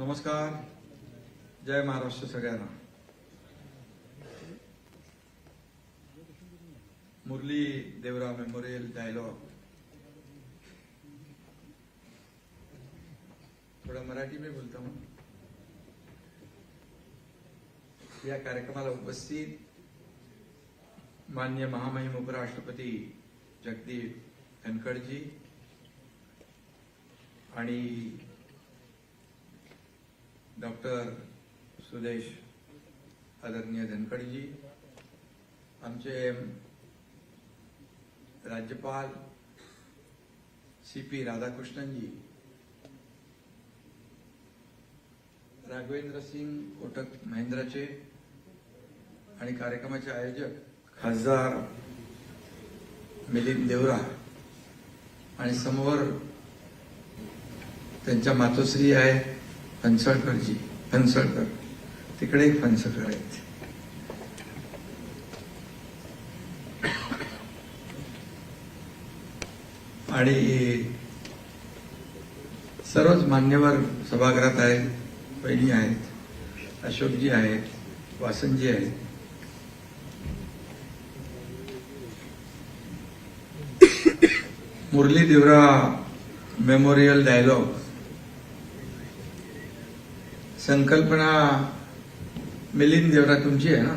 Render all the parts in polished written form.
नमस्कार, जय महाराष्ट्र सगळ्यांना। मुरली देवरा मेमोरियल डायलॉग थोड़ा मराठी में बोलता हूं। या कार्यक्रमाला उपस्थित माननीय महामहिम उपराष्ट्रपती जगदीप धनखड़ जी आणि डॉक्टर सुदेश आदरणीय धनखड़ जी, आमचे राज्यपाल CP राधाकृष्णन जी, राघवेंद्र सिंग कोटक महिंद्राचे आणि कार्यक्रमाचे आयोजक खासदार मिलिंद देवरा आणि समोर त्यांच्या मातोश्री आहे फणसळकर, तिकडे एक फणसळकर आहेत। आणि सर्वच मान्यवर सभागृहात आहेत, बहिणी आहेत, अशोकजी आहेत, वासनजी आहेत। मुरली देवरा मेमोरियल डायलॉग संकल्पना मिलिंद देवरा तुमची आहे ना,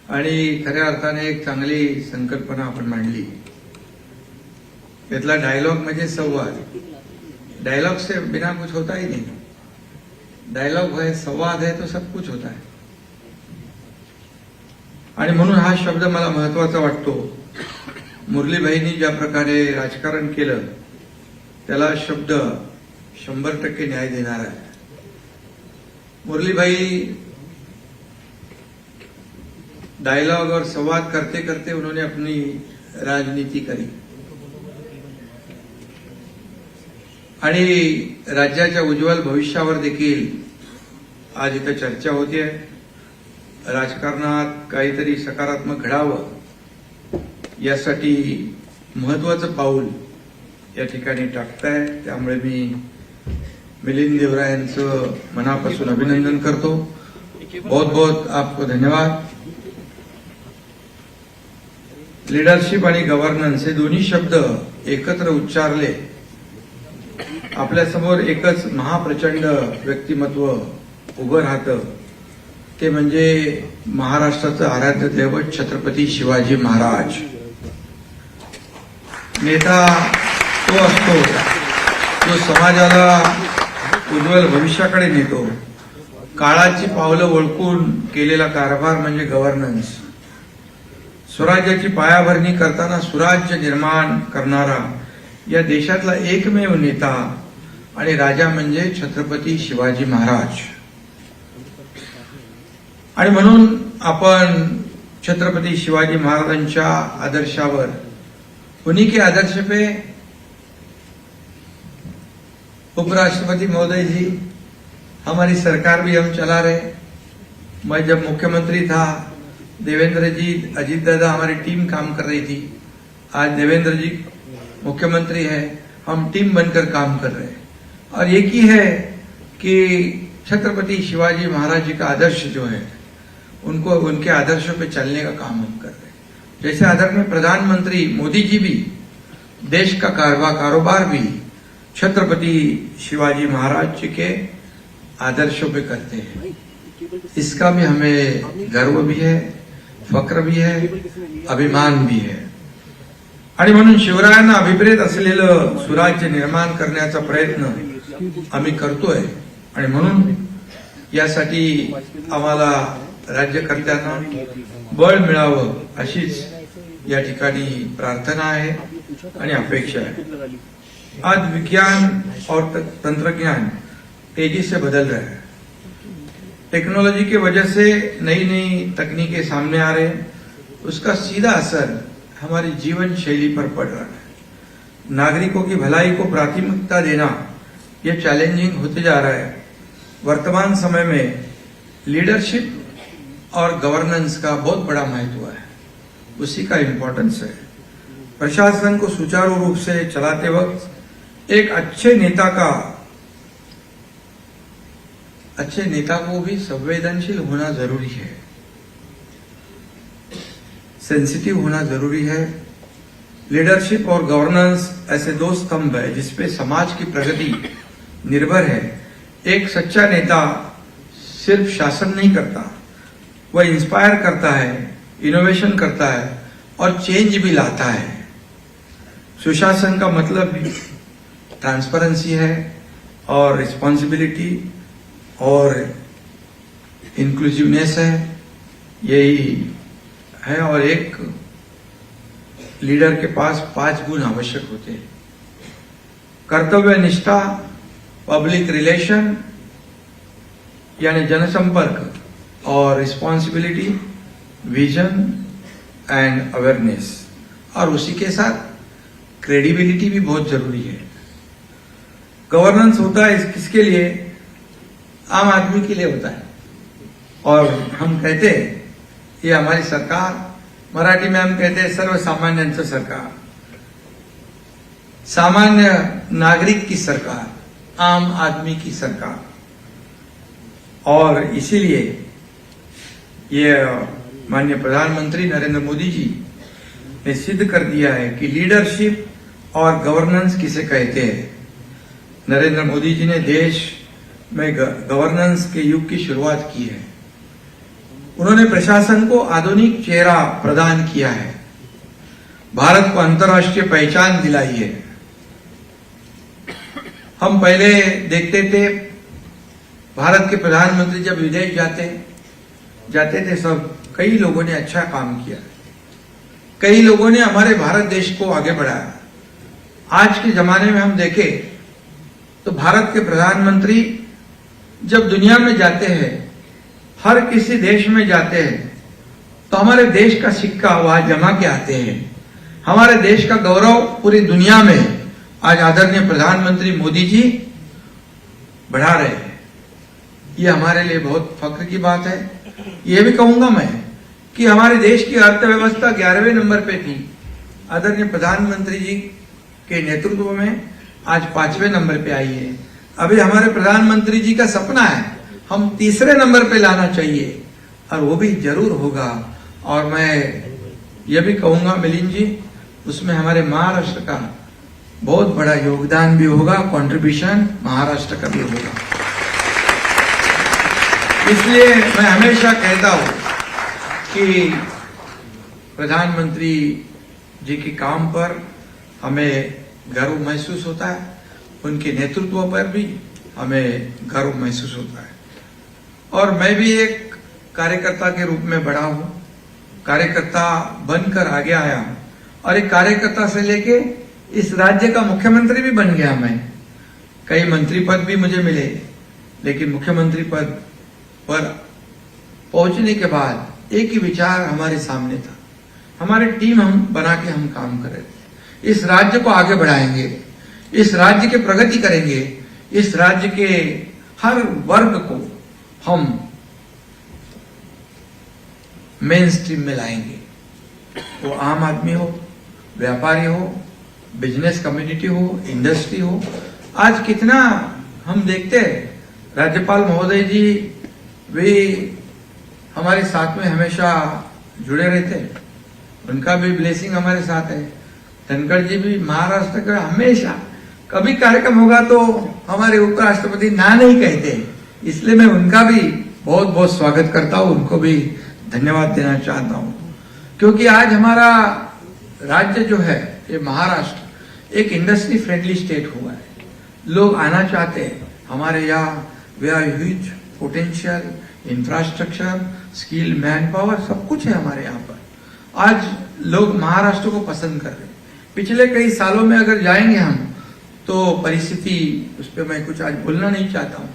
आणि खऱ्या अर्थाने एक चांगली संकल्पना आपण मांडली। यातला डायलॉग म्हणजे संवाद। डायलॉग से बिना कुछ होता ही नहीं, डायलॉग है, संवाद है तो सब कुछ होता है। आणि म्हणून हा शब्द मला महत्वाचा वाटतो। मुरलीबाईंनी ज्या प्रकारे राजकारण केलं त्याला शब्द 100% न्याय देणार है। मुरलीबाई डायलॉग और संवाद करते करते उन्होंने अपनी राजनीति करी आणि राज्याच्या उज्ज्वल भविष्यावर देखील आज इथे चर्चा होते। राजकारणात काहीतरी सकारात्मक घडावं यासाठी महत्वाचं पाऊल या ठिकाणी टाकताय। त्यामुळे मी मिलिंद देवरा यांचं मनापासून अभिनंदन करतो। बहुत बहुत आपको धन्यवाद। लीडरशिप आणि गव्हर्नन्स हे दोन्ही शब्द एकत्र उच्चारले, आपल्यासमोर एकच महाप्रचंड व्यक्तिमत्व उभं राहतं, ते म्हणजे महाराष्ट्राचं आराध्य दैवत छत्रपती शिवाजी महाराज। नेता तो असतो जो समाजाला उज्ज्वल भविष्याकडे नेतो। काळाची पावलं ओळखून केलेला कारभार म्हणजे गव्हर्नन्स। स्वराज्याची पायाभरणी करताना सुराज्य निर्माण करणारा या देशातला एकमेव नेता आणि राजा म्हणजे छत्रपती शिवाजी महाराज। आणि म्हणून आपण छत्रपती शिवाजी महाराजांच्या आदर्शावर, उन्हीं के आदर्श पे उपराष्ट्रपति महोदय जी, हमारी सरकार भी हम चला रहे। मैं जब मुख्यमंत्री था, देवेंद्र जी, अजीत दादा, हमारी टीम काम कर रही थी। आज देवेंद्र जी मुख्यमंत्री है, हम टीम बनकर काम कर रहे हैं। और एक ही है कि छत्रपति शिवाजी महाराज जी का आदर्श जो है, उनको उनके आदर्शों पे चलने का काम हम कर रहे हैं। जैसे आदरणीय प्रधानमंत्री मोदी जी भी देश का कारोबार भी छत्रपति शिवाजी महाराज जी के आदर्शों पे करते हैं। इसका भी हमें गर्व भी है, फक्र भी है, अभिमान भी है। आणि म्हणून शिवरायांना अभिप्रेत असलेलं सुराज्य निर्माण करण्याचा प्रयत्न आम्ही करतोय। आणि म्हणून यासाठी आम्हाला राज्यकर्त्यांना बळ मिळावं अशीच या ठिकाणी प्रार्थना आहे आणि अपेक्षा आहे। आज विज्ञान और तंत्रज्ञान तेजी से बदल रहा है। टेक्नोलॉजी की वजह से नई नई तकनीकें सामने आ रहे हैं, उसका सीधा असर हमारी जीवन शैली पर पड़ रहा है। नागरिकों की भलाई को प्राथमिकता देना यह चैलेंजिंग होते जा रहा है। वर्तमान समय में लीडरशिप और गवर्नेंस का बहुत बड़ा महत्व है, उसी का इम्पोर्टेंस है। प्रशासन को सुचारू रूप से चलाते वक्त एक अच्छे नेता का अच्छे नेता को भी संवेदनशील होना जरूरी है, सेंसिटिव होना जरूरी है। लीडरशिप और गवर्नेंस ऐसे दो स्तंभ है जिसपे समाज की प्रगति निर्भर है। एक सच्चा नेता सिर्फ शासन नहीं करता, वह इंस्पायर करता है, इनोवेशन करता है और चेंज भी लाता है। सुशासन का मतलब भी ट्रांसपेरेंसी है और रिस्पॉन्सिबिलिटी और इंक्लूसिवनेस है, यही है। और एक लीडर के पास 5 गुण आवश्यक होते हैं: कर्तव्य निष्ठा, पब्लिक रिलेशन यानी जनसंपर्क, और रिस्पॉन्सिबिलिटी, विजन एंड अवेयरनेस, और उसी के साथ क्रेडिबिलिटी भी बहुत जरूरी है। गवर्नेंस होता है किसके लिए? आम आदमी के लिए होता है। और हम कहते हैं ये हमारी सरकार, मराठी में हम कहते हैं सर्वसामान्यांचं सरकार, सामान्य नागरिक की सरकार, आम आदमी की सरकार। और इसीलिए ये माननीय प्रधानमंत्री नरेंद्र मोदी जी ने सिद्ध कर दिया है कि लीडरशिप और गवर्नेंस किसे कहते हैं। नरेंद्र मोदी जी ने देश में गवर्नेंस के युग की शुरुआत की है। उन्होंने प्रशासन को आधुनिक चेहरा प्रदान किया है, भारत को अंतर्राष्ट्रीय पहचान दिलाई है। हम पहले देखते थे भारत के प्रधानमंत्री जब विदेश जाते थे सब, कई लोगों ने अच्छा काम किया, कई लोगों ने हमारे भारत देश को आगे बढ़ाया। आज के जमाने में हम देखें तो भारत के प्रधानमंत्री जब दुनिया में जाते हैं, हर किसी देश में जाते हैं, तो हमारे देश का सिक्का वहां जमा के आते हैं। हमारे देश का गौरव पूरी दुनिया में आज आदरणीय प्रधानमंत्री मोदी जी बढ़ा रहे हैं। ये हमारे लिए बहुत फख्र की बात है। ये भी कहूंगा मैं कि हमारे देश की अर्थव्यवस्था 11वें नंबर पे थी, आदरणीय प्रधानमंत्री जी के नेतृत्व में आज 5वें नंबर पे आई है। अभी हमारे प्रधानमंत्री जी का सपना है हम 3रे नंबर पे लाना चाहिए, और वो भी जरूर होगा। और मैं ये भी कहूंगा मिलिंद जी, उसमें हमारे महाराष्ट्र का बहुत बड़ा योगदान भी होगा, कंट्रीब्यूशन महाराष्ट्र का भी होगा। इसलिए मैं हमेशा कहता हूं कि प्रधानमंत्री जी के काम पर हमें गर्व महसूस होता है, उनके नेतृत्व पर भी हमें गर्व महसूस होता है। और मैं भी एक कार्यकर्ता के रूप में बड़ा हूं, कार्यकर्ता बनकर आगे आया हूं, और एक कार्यकर्ता से लेके इस राज्य का मुख्यमंत्री भी बन गया मैं। कई मंत्री पद भी मुझे मिले, लेकिन मुख्यमंत्री पद पर पहुंचने के बाद एक ही विचार हमारे सामने था, हमारी टीम हम बना के हम काम कर रहे थे। इस राज्य को आगे बढ़ाएंगे, इस राज्य की प्रगति करेंगे, इस राज्य के हर वर्ग को हम मेन स्ट्रीम में लाएंगे। वो आम आदमी हो, व्यापारी हो, बिजनेस कम्युनिटी हो, इंडस्ट्री हो। आज कितना हम देखते हैं, राज्यपाल महोदय जी भी हमारे साथ में हमेशा जुड़े रहते हैं, उनका भी ब्लेसिंग हमारे साथ है। धनखड़ जी भी महाराष्ट्र का हमेशा कभी कार्यक्रम होगा तो हमारे उपराष्ट्रपति ना नहीं कहते, इसलिए मैं उनका भी बहुत बहुत स्वागत करता हूं, उनको भी धन्यवाद देना चाहता हूं। क्योंकि आज हमारा राज्य जो है ये महाराष्ट्र एक इंडस्ट्री फ्रेंडली स्टेट हुआ है, लोग आना चाहते हैं हमारे यहाँ। We are huge potential, infrastructure, skill, manpower सब कुछ है हमारे यहाँ पर। आज लोग महाराष्ट्र को पसंद कर रहे हैं। पिछले कई सालों में अगर जाएंगे हम तो परिस्थिति उस पर मैं कुछ आज बोलना नहीं चाहता हूं,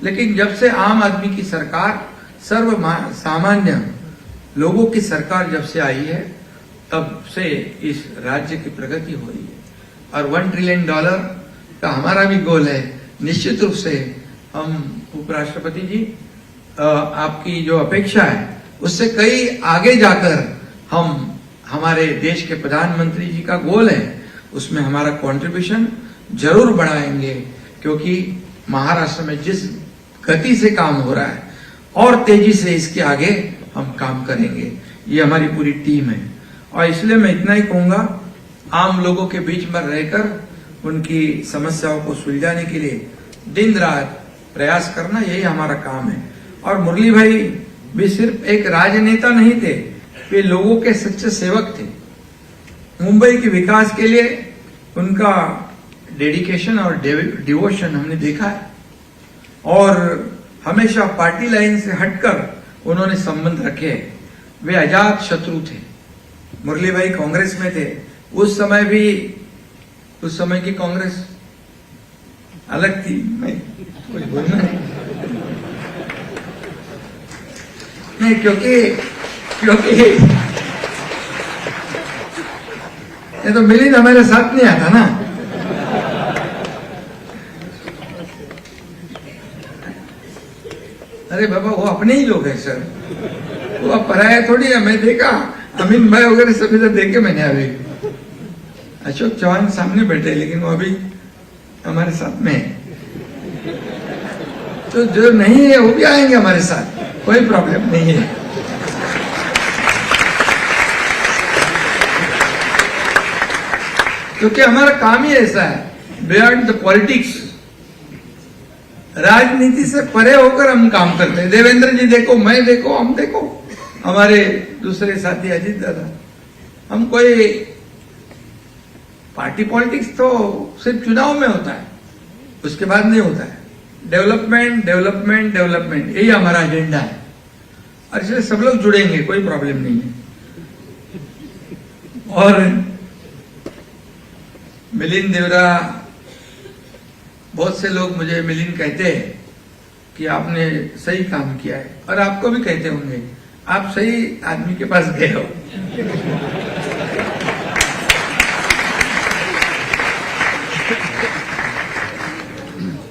लेकिन जब से आम आदमी की सरकार, सर्व सामान्य लोगों की सरकार जब से आई है, तब से इस राज्य की प्रगति हो रही है। और $1 ट्रिलियन का हमारा भी गोल है। निश्चित रूप से हम उपराष्ट्रपति जी आपकी जो अपेक्षा है उससे कई आगे जाकर हम, हमारे देश के प्रधानमंत्री जी का गोल है, उसमें हमारा कंट्रीब्यूशन जरूर बढ़ाएंगे। क्योंकि महाराष्ट्र में जिस गति से काम हो रहा है और तेजी से इसके आगे हम काम करेंगे। ये हमारी पूरी टीम है और इसलिए मैं इतना ही कहूंगा, आम लोगों के बीच में रहकर उनकी समस्याओं को सुलझाने के लिए दिन रात प्रयास करना, यही हमारा काम है। और मुरली भाई भी सिर्फ एक राजनेता नहीं थे, वे लोगों के सच्चे सेवक थे। मुंबई के विकास के लिए उनका डेडिकेशन और डिवोशन हमने देखा है और हमेशा पार्टी लाइन से हटकर उन्होंने संबंध रखे। वे अजात शत्रु थे। मुरली भाई कांग्रेस में थे, उस समय भी, उस समय की कांग्रेस अलग थी। मैं कुछ बोलना नहीं, क्योंकि ये तो मिलिंद हमारे साथ नहीं आता ना। अरे बाबा, वो अपने ही लोग हैं सर, वो अब पराया थोड़ी है। मैं देखा अमीन भाई वगैरह सभी तो देखे मैंने। अभी अशोक चौहान सामने बैठे, लेकिन वो अभी हमारे साथ में है। तो जो नहीं है वो भी आएंगे हमारे साथ, कोई प्रॉब्लम नहीं है। क्योंकि हमारा काम ही ऐसा है, बियॉन्ड द पॉलिटिक्स, राजनीति से परे होकर हम काम करते हैं। देवेंद्र जी देखो, मैं देखो, हम देखो, हमारे दूसरे साथी अजीत दादा, हम कोई पार्टी पॉलिटिक्स तो सिर्फ चुनाव में होता है, उसके बाद नहीं होता है। डेवलपमेंट डेवलपमेंट डेवलपमेंट, यही हमारा एजेंडा है और इसलिए सब लोग जुड़ेंगे, कोई प्रॉब्लम नहीं है। और मिलिंद देवरा, बहुत से लोग मुझे मिलिंद कहते हैं कि आपने सही काम किया है, और आपको भी कहते होंगे आप सही आदमी के पास गए हो।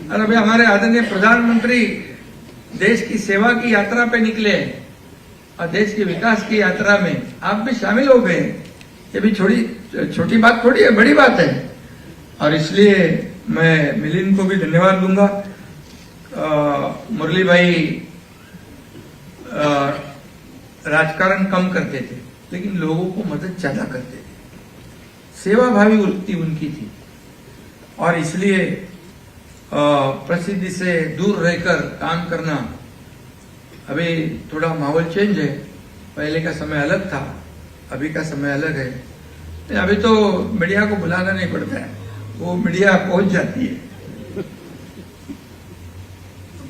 और अभी हमारे आदरणीय प्रधानमंत्री देश की सेवा की यात्रा पे निकले और देश के विकास की यात्रा में आप भी शामिल हो गए। ये भी छोटी बात थोड़ी है, बड़ी बात है। और इसलिए मैं मिलिंद को भी धन्यवाद दूंगा। मुरली भाई राजकारण कम करते थे, लेकिन लोगों को मदद ज्यादा करते थे। सेवाभावी वृत्ति उनकी थी और इसलिए प्रसिद्धि से दूर रहकर काम करना। अभी थोड़ा माहौल चेंज है, पहले का समय अलग था, अभी का समय अलग है। अभी तो मीडिया को बुलाना नहीं पड़ता है, वो मीडिया पहुंच जाती है।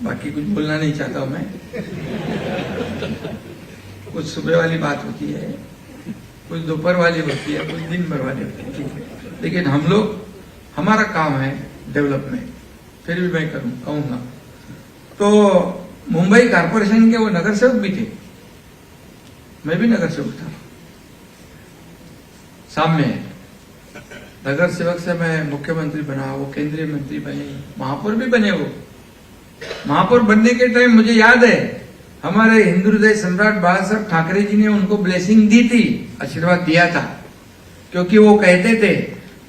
बाकी कुछ बोलना नहीं चाहता हूं मैं। कुछ सुबह वाली बात होती है, कुछ दोपहर वाली होती है, कुछ दिन भर वाली होती है, ठीक है। लेकिन हम लोग, हमारा काम है डेवलपमेंट। फिर भी मैं कहूंगा तो मुंबई कारपोरेशन के वो नगर सेवक भी थे, मैं भी नगर सेवक था। सामने नगर सेवक से मैं मुख्यमंत्री बना, वो केंद्रीय मंत्री बने, महापौर भी बने। वो महापौर बनने के टाइम मुझे याद है, हमारे हिंदू हृदय सम्राट बाला साहब ठाकरे जी ने उनको ब्लेसिंग दी थी, आशीर्वाद दिया था। क्योंकि वो कहते थे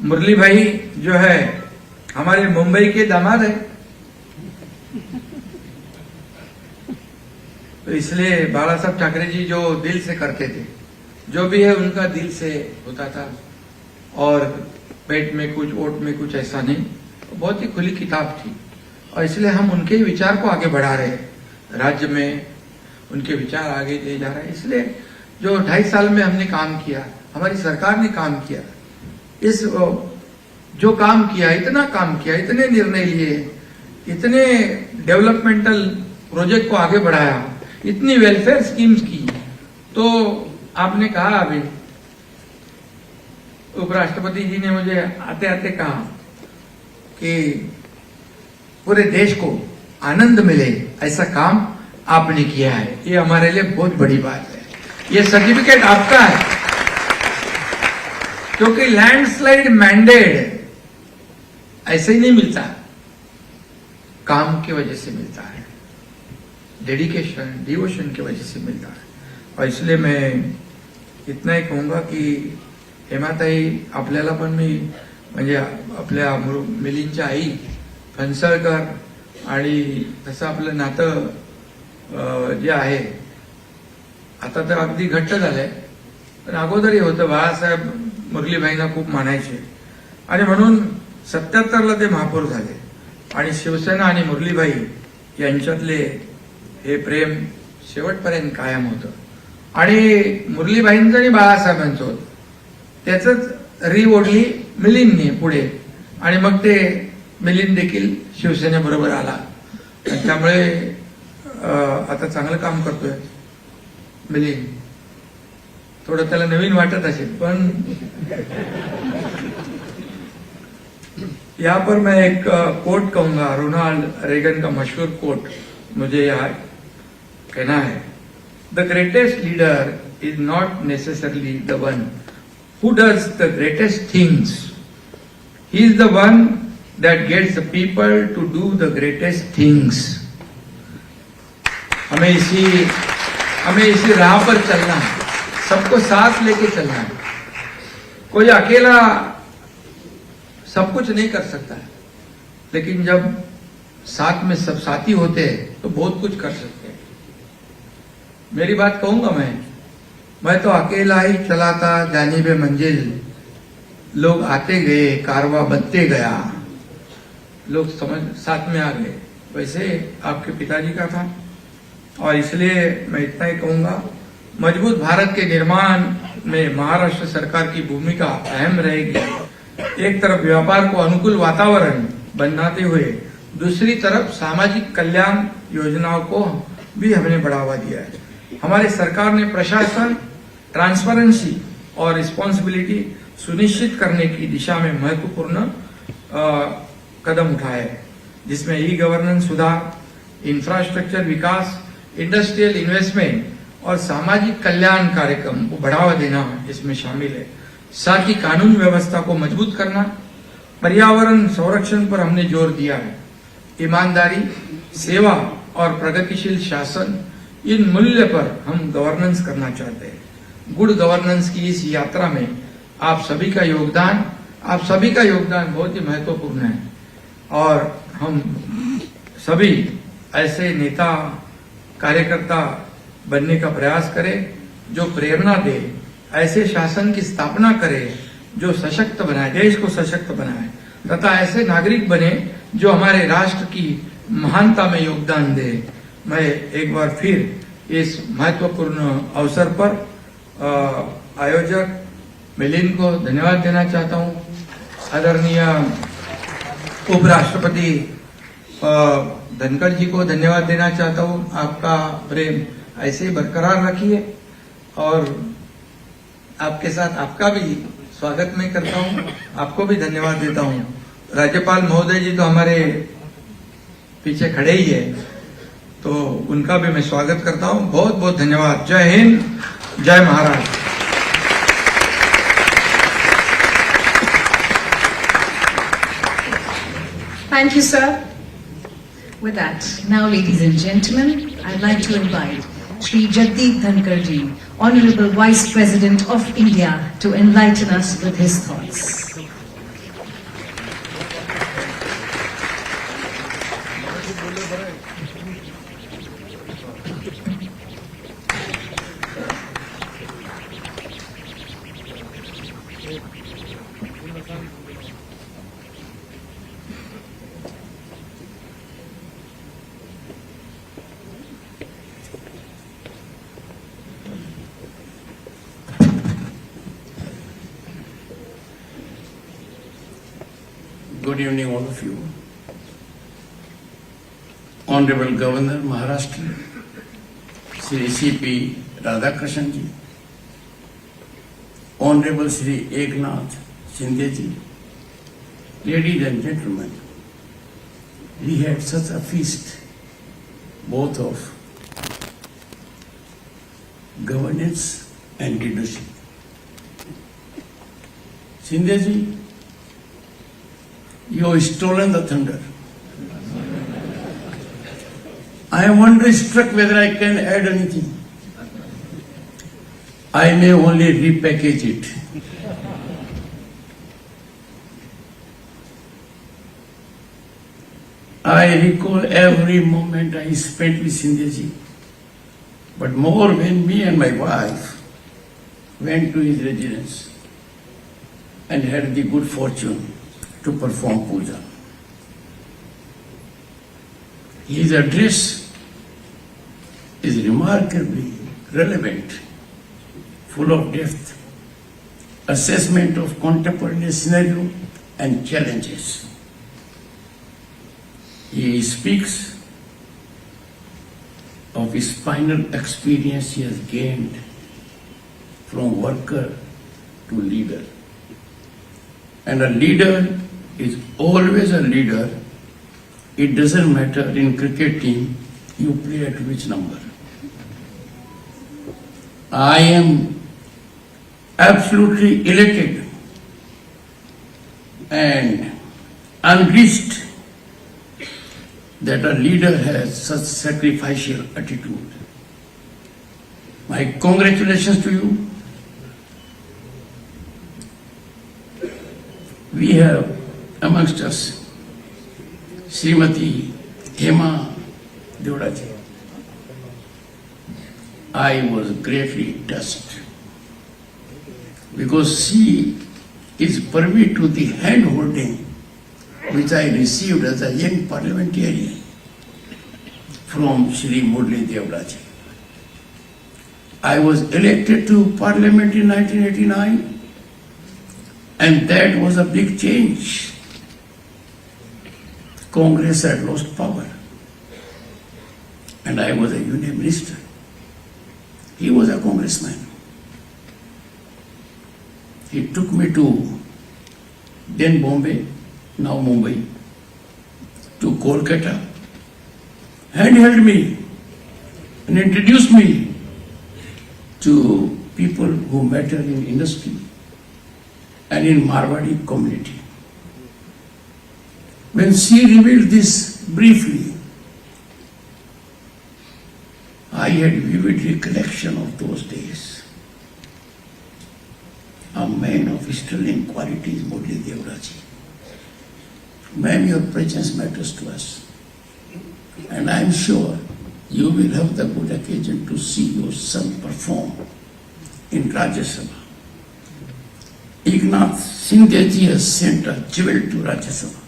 मुरली भाई जो है हमारे मुंबई के दामाद है, तो इसलिए बाला साहब ठाकरे जी जो दिल से करते थे, जो भी है उनका दिल से होता था और पेट में कुछ, ओट में कुछ, ऐसा नहीं। बहुत ही खुली किताब थी और इसलिए हम उनके विचार को आगे बढ़ा रहे हैं। राज्य में उनके विचार आगे ले जा रहे हैं। इसलिए जो 2.5 साल में हमने काम किया, हमारी सरकार ने काम किया, इस जो काम किया, इतना काम किया, इतने निर्णय लिए, इतने डेवलपमेंटल प्रोजेक्ट को आगे बढ़ाया, इतनी वेलफेयर स्कीम्स की। तो आपने कहा, अभी उपराष्ट्रपति जी ने मुझे आते आते कहा कि पूरे देश को आनंद मिले ऐसा काम आपने किया है। ये हमारे लिए बहुत बड़ी बात है। ये सर्टिफिकेट आपका है, क्योंकि लैंडस्लाइड मैंडेट ऐसे ही नहीं मिलता, काम की वजह से मिलता है, डेडिकेशन, डिवोशन की वजह से मिलता है। और इसलिए मैं इतना ही कहूंगा की हेमाताई, आपल्याला पण मी म्हणजे आपल्या मिलिंदच्या आई फणसळकर आणि तसं आपलं नातं जे आहे आता तर अगदी घट्ट झालंय, पण अगोदरही होतं. बाळासाहेब मुरलीभाईंना खूप मानायचे आणि म्हणून 77ला ते महापौर झाले आणि शिवसेना आणि मुरलीभाई यांच्यातले हे प्रेम शेवटपर्यंत कायम होतं. आणि मुरलीभाईंचं आणि बाळासाहेबांचं होतं, त्याचंच री ओढली मिलिंदने पुढे आणि मग ते मिलिंद देखील शिवसेनेबरोबर आला. त्यामुळे आता चांगलं काम करतोय मिलिंद. थोडं त्याला नवीन वाटत असेल, पण यहाँ पर मैं एक कोट कहूंगा, रोनाल्ड रेगन का मशहूर कोट मुझे यहाँ कहना है, the greatest leader is not necessarily the one who does the greatest things, he is the one that gets the people to do the greatest things. हमें इसी राह पर चलना है, सबको साथ लेके चलना है. कोई अकेला सब कुछ नहीं कर सकता है, लेकिन जब साथ में सब साथी होते हैं तो बहुत कुछ कर सकते हैं. मेरी बात कहूंगा, मैं तो अकेला ही चला था जानिबे मंजिल, लोग आते गए कारवा बनते गया, लोग समझ साथ में आ गए. वैसे आपके पिताजी का था और इसलिए मैं इतना ही कहूंगा, मजबूत भारत के निर्माण में महाराष्ट्र सरकार की भूमिका अहम रहेगी. एक तरफ व्यापार को अनुकूल वातावरण बनाते हुए दूसरी तरफ सामाजिक कल्याण योजनाओं को भी हमने बढ़ावा दिया है. हमारी सरकार ने प्रशासन, ट्रांसपेरेंसी और रिस्पॉन्सिबिलिटी सुनिश्चित करने की दिशा में महत्वपूर्ण कदम उठाए हैं, जिसमें ई गवर्नेंस सुधार, इंफ्रास्ट्रक्चर विकास, इंडस्ट्रियल इन्वेस्टमेंट और सामाजिक कल्याण कार्यक्रम को बढ़ावा देना इसमें शामिल है. साथ ही कानून व्यवस्था को मजबूत करना, पर्यावरण संरक्षण पर हमने जोर दिया है. ईमानदारी, सेवा और प्रगतिशील शासन, इन मूल्य पर हम गवर्नेंस करना चाहते हैं. गुड गवर्नेंस की इस यात्रा में आप सभी का योगदान बहुत ही महत्वपूर्ण है और हम सभी ऐसे नेता कार्यकर्ता बनने का प्रयास करें जो प्रेरणा दे, ऐसे शासन की स्थापना करे जो सशक्त बनाए, देश को सशक्त बनाए, तथा ऐसे नागरिक बने जो हमारे राष्ट्र की महानता में योगदान दे. मैं एक बार फिर इस महत्वपूर्ण अवसर पर आयोजक मिलिंद को धन्यवाद देना चाहता हूं. आदरणीय उपराष्ट्रपति धनखड़ जी को धन्यवाद देना चाहता हूं. आपका प्रेम ऐसे ही बरकरार रखिए और आपके साथ आपका भी स्वागत मैं करता हूं. आपको भी धन्यवाद देता हूं. राज्यपाल महोदय जी तो हमारे पीछे खड़े ही है, तो उनका भी मैं स्वागत करता हूं. बहुत बहुत धन्यवाद. जय हिंद, जय Maharashtra. Thank you, sir. With that, now, ladies and gentlemen, I'd like to invite Shri Jagdeep Dhankar ji, Honorable Vice President of India, to enlighten us with his thoughts. Good evening, all of you. Honorable Governor Maharashtra, Shri C.P. Radhakrishnan ji, Honorable Shri Eknath Shinde ji, ladies and gentlemen, we had such a feast, both of governance and leadership. Shinde ji, you have stolen the thunder. I am wonderstruck whether I can add anything. I may only repackage it. I recall every moment I spent with Sindhyaji, but more when me and my wife went to his residence and had the good fortune to perform puja. His address is remarkably relevant, full of depth, assessment of contemporary scenario and challenges. He speaks of his final experience he has gained from worker to leader. And a leader is always a leader. It doesn't matter in cricket team you play at which number. I am absolutely elated and unreached that a leader has such sacrificial attitude. My congratulations to you. We have amongst us Srimati Hema Deora ji. I was greatly touched because she is privy to the hand-holding which I received as a young parliamentarian from Shri Murli Deora ji. I was elected to parliament in 1989 and that was a big change. Congress had lost power and I was a union minister. He was a congressman. He took me to then Bombay, now Mumbai, to Kolkata, handheld me and introduced me to people who matter in industry and in Marwadi community. When she revealed this briefly, I had vivid recollection of those days. A man of sterling qualities, Murli Deora ji. Ma'am, your presence matters to us. And I am sure you will have the good occasion to see your son perform in Rajya Sabha. Eknath Sindhya ji has sent a jewel to Rajya Sabha.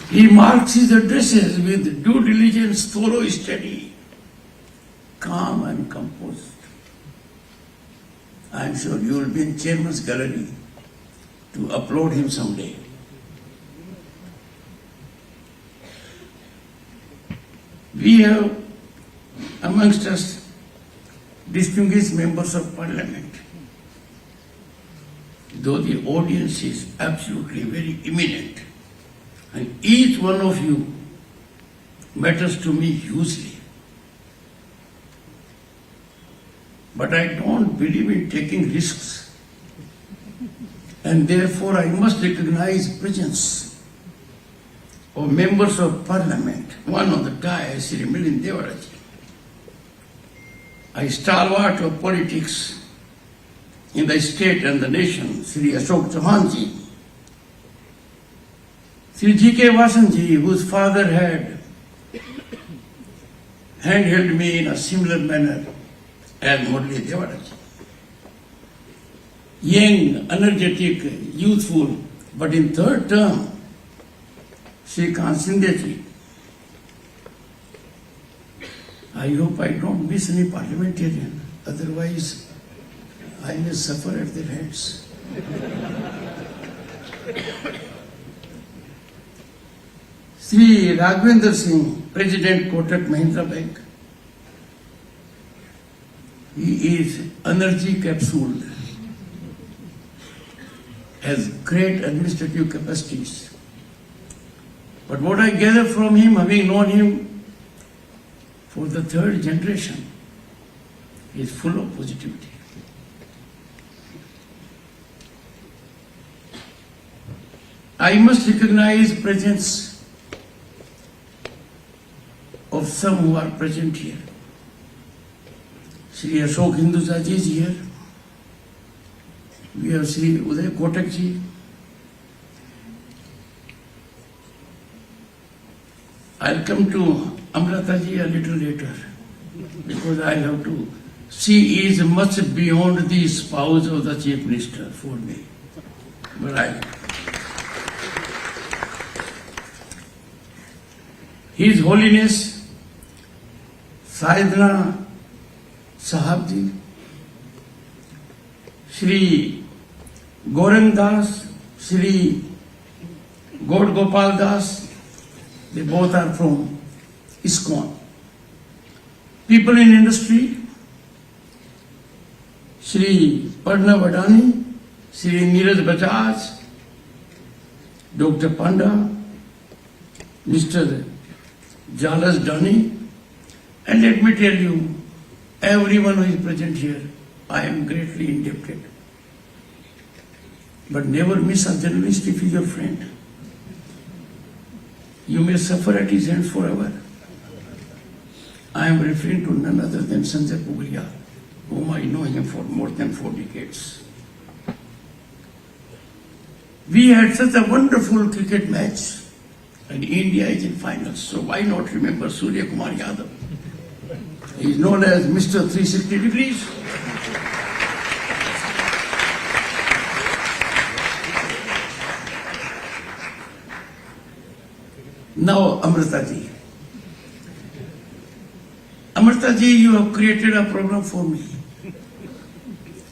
He marks his addresses with due diligence, thorough study, calm and composed. I am sure you will be in Chairman's Gallery to applaud him someday. We have amongst us distinguished members of Parliament. Though the audience is absolutely very eminent, and each one of you matters to me hugely. But I don't believe in taking risks. And therefore I must recognize presence of members of Parliament. One on the dais, Sri Murli Deora ji. A stalwart of politics in the state and the nation, Sri Ashok Chauhan ji. Sri G.K. Vasan ji, whose father had handheld me in a similar manner as Murli Deora ji. Young, energetic, youthful, but in third term, Sri Sindhya ji. I hope I don't miss any parliamentarian, otherwise I may suffer at their hands. Sri Raghvendra Singh, President Kotak Mahindra Bank. He is energy capsule, has great administrative capacities. But what I gather from him, having known him for the third generation, is full of positivity. I must recognize presence of some who are present here. Sri Ashok Hinduja ji is here. We have Sri Uday Kotak ji. I'll come to Amrita ji a little later because I'll have to. She is much beyond the spouse of the Chief Minister for me. But His Holiness Saidna Sahab ji, Shri Gorang Das, Shri God Gopal Das, they both are from ISKCON. People in industry, Shri Padna Vadani, Shri Neeraj Bajaj, Dr. Panda, Mr. Jalas Dani, and let me tell you, everyone who is present here, I am greatly indebted. But never miss a journalist if he is your friend. You may suffer at his hands forever. I am referring to none other than Sanjay Pugalia, whom I know him for more than 4 decades. We had such a wonderful cricket match, and India is in finals. So why not remember Surya Kumar Yadav? He is known as Mr. 360 degrees. Now, Amrita ji. Amrita ji, you have created a problem for me.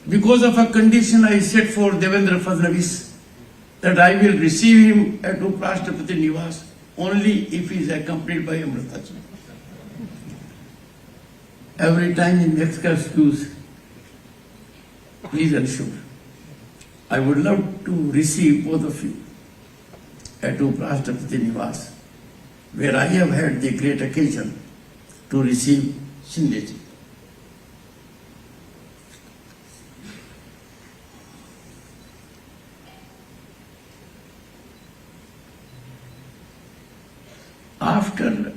Because of a condition I set for Devendra Fadnavis, that I will receive him at Uprashtrapati Niwas only if he is accompanied by Amrita ji. Every time he makes an excuse, please ensure. I would love to receive both of you at Uprashtrapati Niwas, where I have had the great occasion to receive Shinde ji. After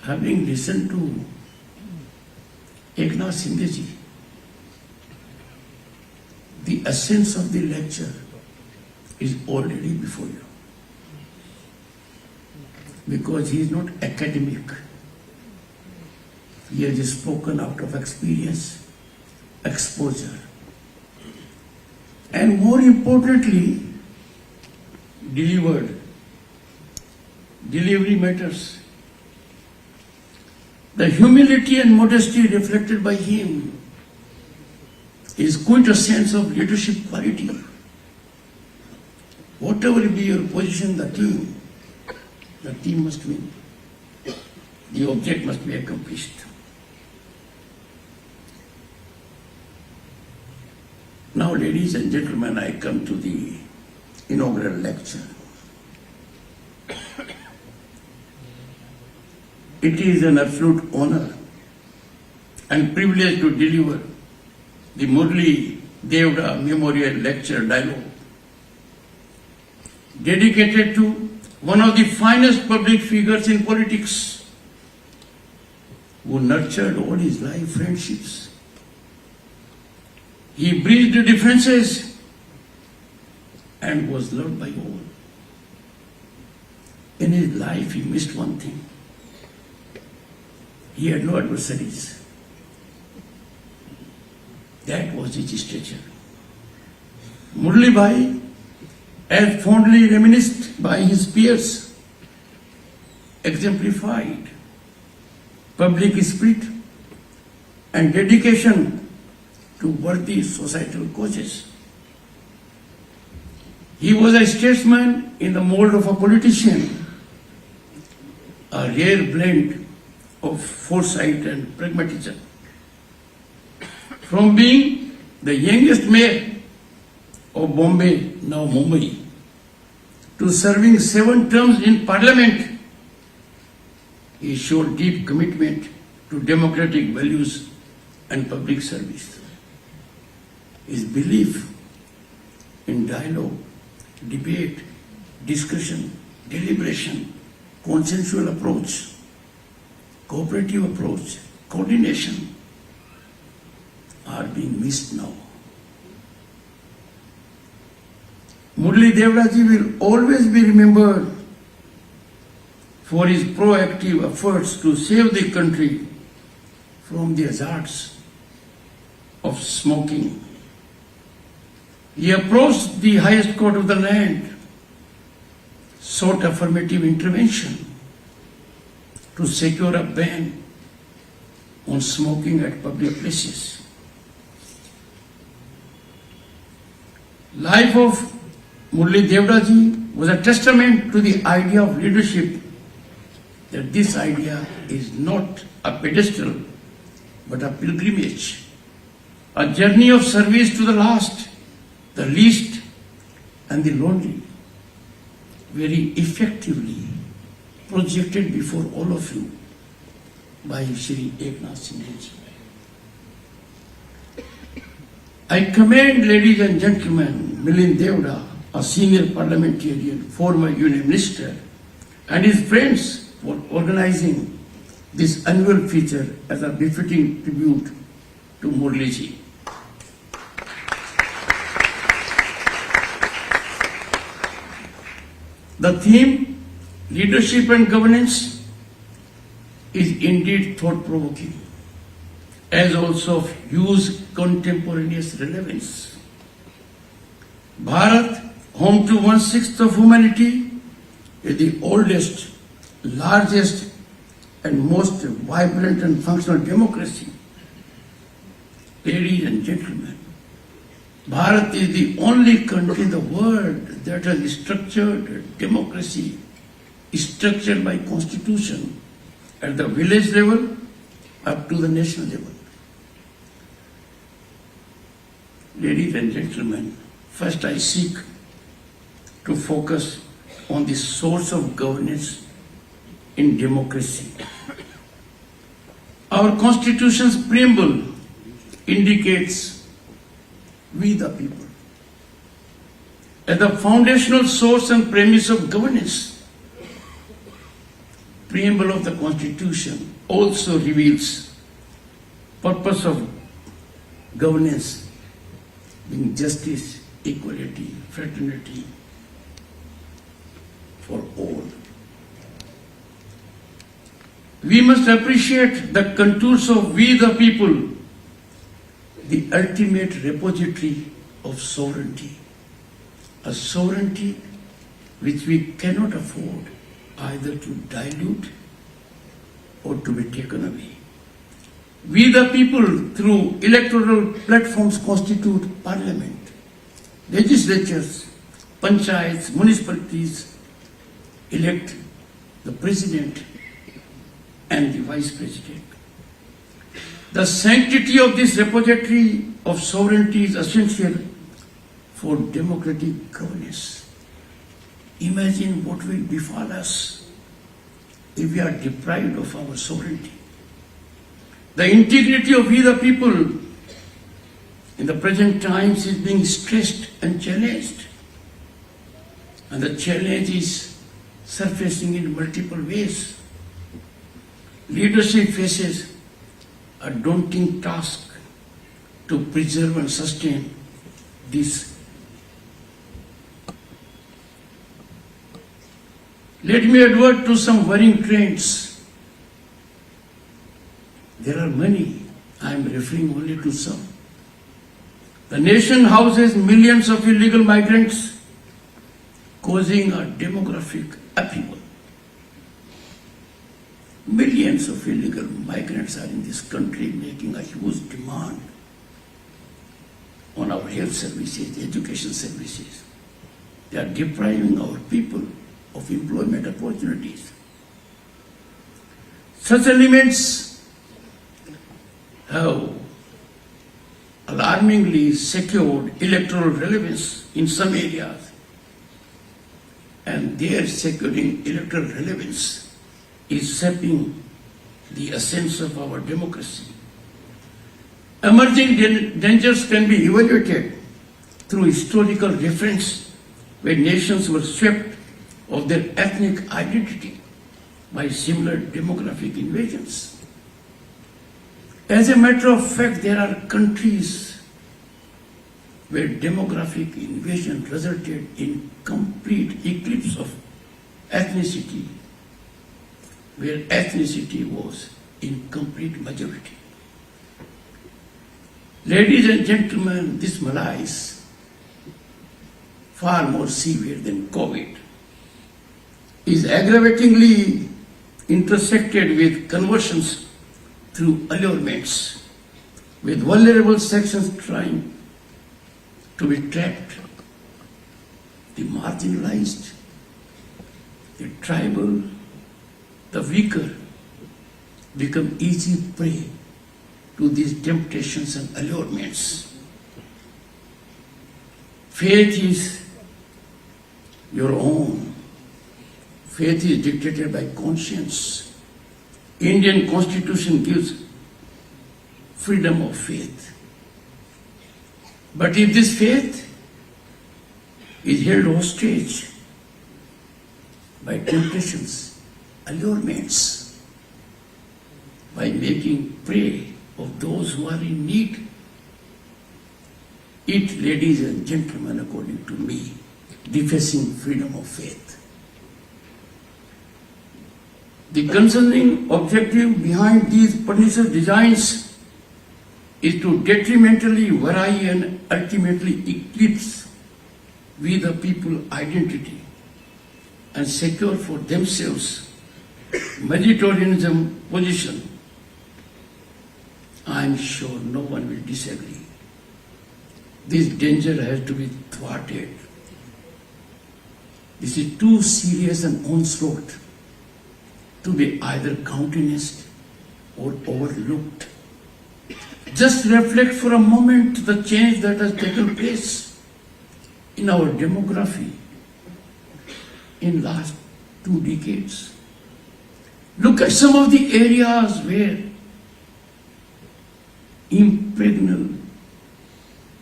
having listened to Eknath Shinde ji, the essence of the lecture is already before you. Because he is not academic. He has spoken out of experience, exposure. And more importantly, delivered. Delivery matters. The humility and modesty reflected by him is quite a sense of leadership quality. Whatever be your position, the team must win. The object must be accomplished. Now, ladies and gentlemen, I come to the inaugural lecture. It is an absolute honor and privilege to deliver the Murli Deora Memorial Lecture Dialogue, dedicated to one of the finest public figures in politics, who nurtured all his life friendships. He bridged differences and was loved by all. In his life, he missed one thing. He had no adversaries. That was his stature. Murli Bhai, as fondly reminisced by his peers, exemplified public spirit and dedication to worthy societal causes. He was a statesman in the mold of a politician, a rare blend of foresight and pragmatism. From being the youngest mayor of Bombay, now Mumbai, to serving 7 terms in parliament, he showed deep commitment to democratic values and public service. His belief in dialogue, debate, discussion, deliberation, consensual approach, cooperative approach, coordination are being missed now. Murli Deora ji will always be remembered for his proactive efforts to save the country from the hazards of smoking. He approached the highest court of the land, sought affirmative intervention to secure a ban on smoking at public places. Life of Murli Deora ji was a testament to the idea of leadership, that this idea is not a pedestal but a pilgrimage, a journey of service to the last, the least and the lonely, very effectively projected before all of you by Shri Eknath Sindhu ji. I commend, ladies and gentlemen, Milind Deora, a senior parliamentarian, former Union Minister, and his friends for organizing this annual feature as a befitting tribute to Murli ji. The theme, leadership and governance, is indeed thought-provoking, as also of huge contemporaneous relevance. Bharat, home to 1/6 of humanity, is the oldest, largest and most vibrant and functional democracy. Ladies and gentlemen, Bharat is the only country in the world that has structured democracy, structured by constitution at the village level up to the national level. Ladies and gentlemen, first I seek to focus on the source of governance in democracy. Our Constitution's preamble indicates we the people as the foundational source and premise of governance. Preamble of the Constitution also reveals purpose of governance being justice, equality, fraternity for all. We must appreciate the contours of we the people, the ultimate repository of sovereignty, a sovereignty which we cannot afford either to dilute or to be taken away. We the people, through electoral platforms, constitute parliament, legislatures, panchayats, municipalities, elect the president and the vice president. The sanctity of this repository of sovereignty is essential for democratic governance. Imagine what will befall us if we are deprived of our sovereignty. The integrity of we the people in the present times is being stressed and challenged. And the challenge is surfacing in multiple ways. Leadership faces a daunting task to preserve and sustain this. Let me advert to some worrying trends. There are many. I am referring only to some. The nation houses millions of illegal migrants, causing a demographic upheaval. Millions of illegal migrants are in this country, making a huge demand on our health services, education services. They are depriving our people of employment opportunities. Such elements have alarmingly secured electoral relevance in some areas, and their securing electoral relevance is sapping the essence of our democracy. Emerging dangers can be evaluated through historical reference, where nations were swept of their ethnic identity by similar demographic invasions. As a matter of fact, there are countries where demographic invasion resulted in complete eclipse of ethnicity, where ethnicity was in complete majority. Ladies and gentlemen, this malaise, far more severe than COVID, is aggravatingly intersected with conversions through allurements, with vulnerable sections trying to be trapped, the marginalized, the tribal, the weaker become easy prey to these temptations and allurements. Faith is your own. Faith is dictated by conscience. Indian Constitution gives freedom of faith. But if this faith is held hostage by temptations, allurements, by making prey of those who are in need, it, ladies and gentlemen, according to me, defacing freedom of faith. The concerning objective behind these pernicious designs is to detrimentally vary and ultimately eclipse we the people identity and secure for themselves majoritarianism position. I am sure no one will disagree. This danger has to be thwarted. This is too serious an onslaught to be either countenanced or overlooked. Just reflect for a moment the change that has taken place in our demography in last 2 decades. Look at some of the areas where impregnable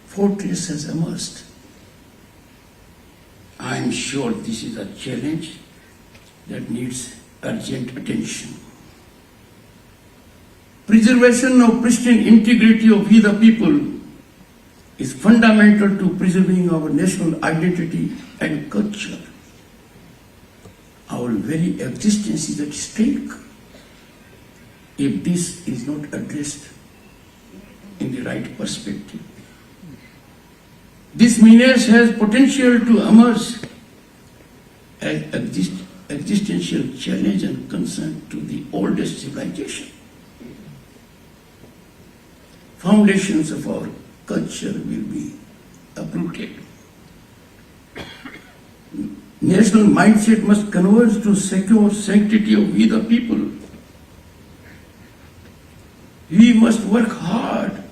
fortress has emerged. I am sure this is a challenge that needs urgent attention. Preservation of pristine integrity of we the people is fundamental to preserving our national identity and culture. Our very existence is at stake if this is not addressed in the right perspective. This menace has potential to emerge as existential challenge and concern to the oldest civilization. Foundations of our culture will be uprooted. National mindset must converge to secure sanctity of we the people. We must work hard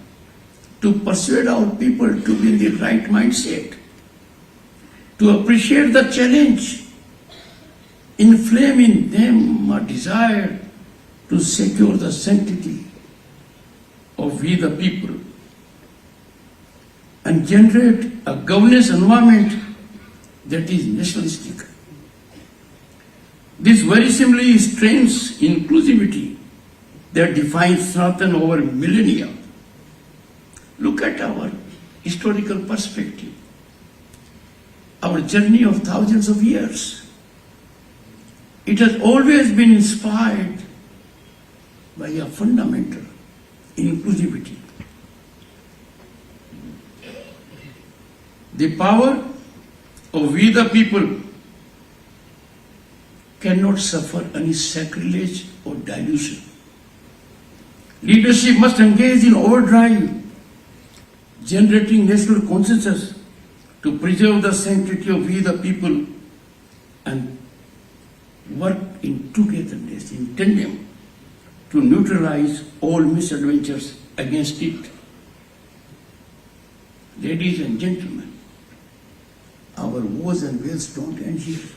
to persuade our people to be in the right mindset, to appreciate the challenge, inflame in them a desire to secure the sanctity of we the people, and generate a governance environment that is nationalistic. This very simply strains inclusivity that defines Sanatan over millennia. Look at our historical perspective, our journey of thousands of years. It has always been inspired by a fundamental inclusivity. The power of we the people cannot suffer any sacrilege or dilution. Leadership must engage in overdrive, generating national consensus to preserve the sanctity of we the people and work in togetherness, in tandem, to neutralize all misadventures against it. Ladies and gentlemen, our woes and wails don't end here.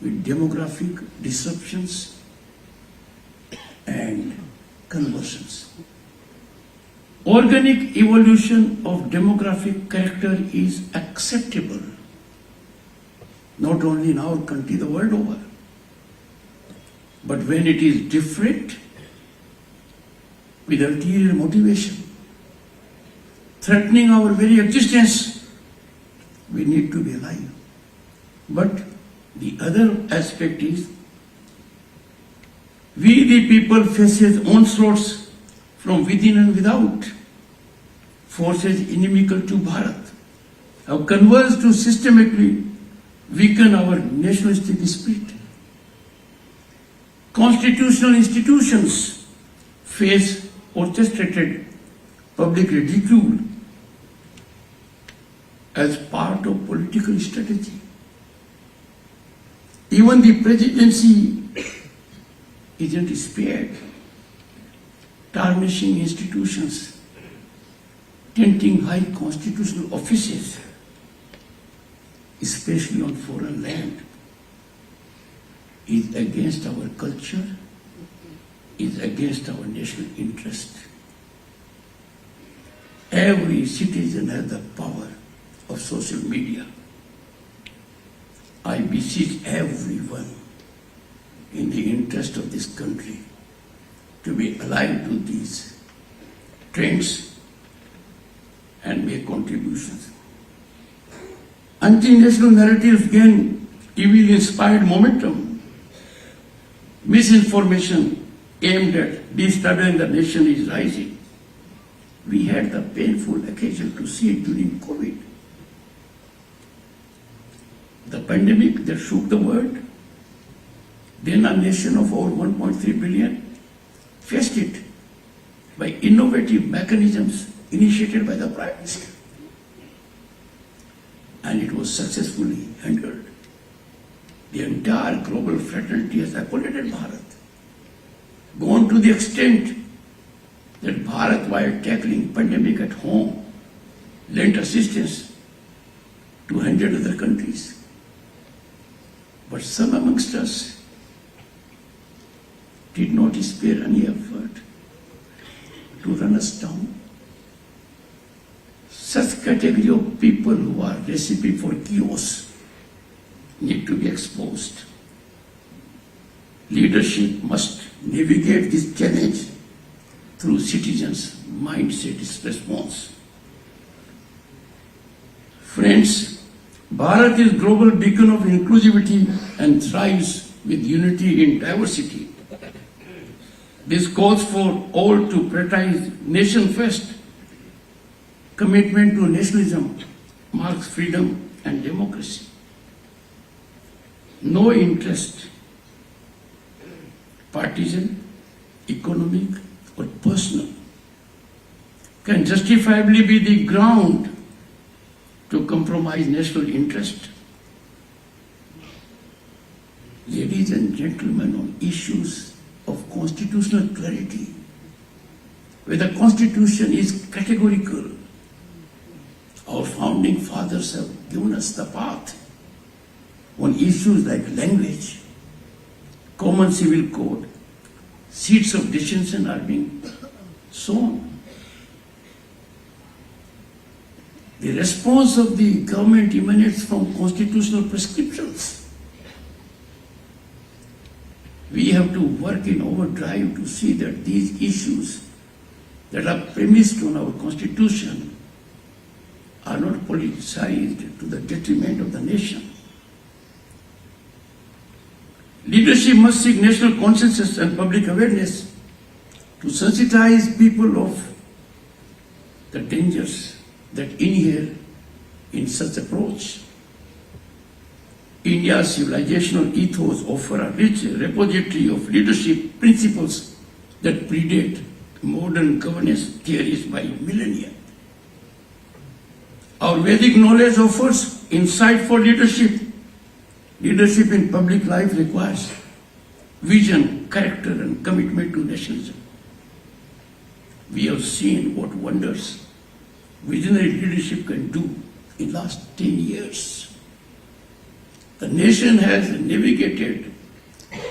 With demographic disruptions and conversions, organic evolution of demographic character is acceptable, not only in our country, the world over. But when it is different, with ulterior motivation, threatening our very existence. We need to be alive. But the other aspect is, we the people faces onslaughts from within and without, forces inimical to Bharat, have converged to systematically weaken our nationalistic spirit. Constitutional institutions face orchestrated public ridicule as part of political strategy. Even the presidency isn't spared, tarnishing institutions, tainting high constitutional offices, especially on foreign land, is against our culture, is against our national interest. Every citizen has the power of social media. I beseech everyone in the interest of this country to be alive to these trends and make contributions. Anti-national narratives gain evil-inspired momentum. Misinformation aimed at destabilizing the nation is rising. We had the painful occasion to see it during COVID. The pandemic that shook the world, then a nation of over 1.3 billion faced it by innovative mechanisms initiated by the Prime Minister. And it was successfully handled. The entire global fraternity has applauded Bharat, gone to the extent that Bharat, while tackling pandemic at home, lent assistance to 100 other countries. But some amongst us did not spare any effort to run us down. Such category of people who are recipe for chaos need to be exposed. Leadership must navigate this challenge through citizens' mindset response. Friends, Bharat is global beacon of inclusivity and thrives with unity in diversity. This calls for all to prioritize nation first. Commitment to nationalism marks freedom and democracy. No interest, partisan, economic, or personal, can justifiably be the ground to compromise national interest. Ladies and gentlemen, on issues of constitutional clarity, where the Constitution is categorical, our founding fathers have given us the path. On issues like language, common civil code, seats of dissension are being sown. The response of the government emanates from constitutional prescriptions. We have to work in overdrive to see that these issues that are premised on our constitution are not politicized to the detriment of the nation. Leadership must seek national consensus and public awareness to sensitize people of the dangers that inhere in such approach. India's civilizational ethos offer a rich repository of leadership principles that predate modern governance theories by millennia. Our Vedic knowledge offers insight for leadership. Leadership in public life requires vision, character, and commitment to nationalism. We have seen what wonders visionary leadership can do in the last 10 years. The nation has navigated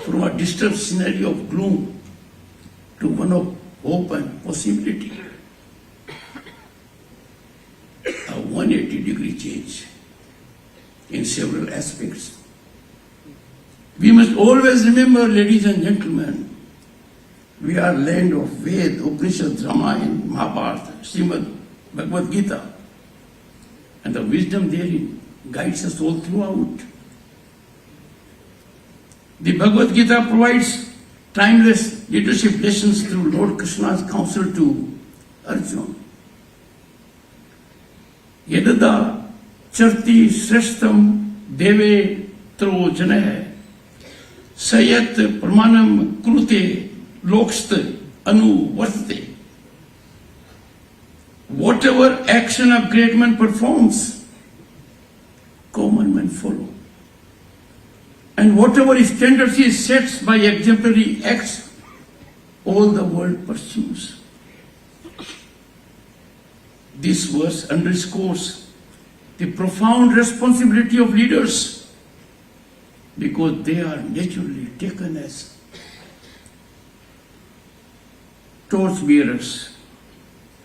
from a disturbed scenario of gloom to one of hope and possibility. A 180-degree change in several aspects. We must always remember, ladies and gentlemen, we are land of Ved, Upanishad, Ramayana, Mahabharata, Srimad Bhagavad Gita. And the wisdom therein guides us all throughout. The Bhagavad Gita provides timeless leadership lessons through Lord Krishna's counsel to Arjuna. Yadada charti sreshtam deve tro janah sayat pramanam krute lokst anu vartate. Whatever action a great man performs, common men follow. And whatever standards he sets by exemplary acts, all the world pursues. This verse underscores the profound responsibility of leaders because they are naturally taken as torchbearers,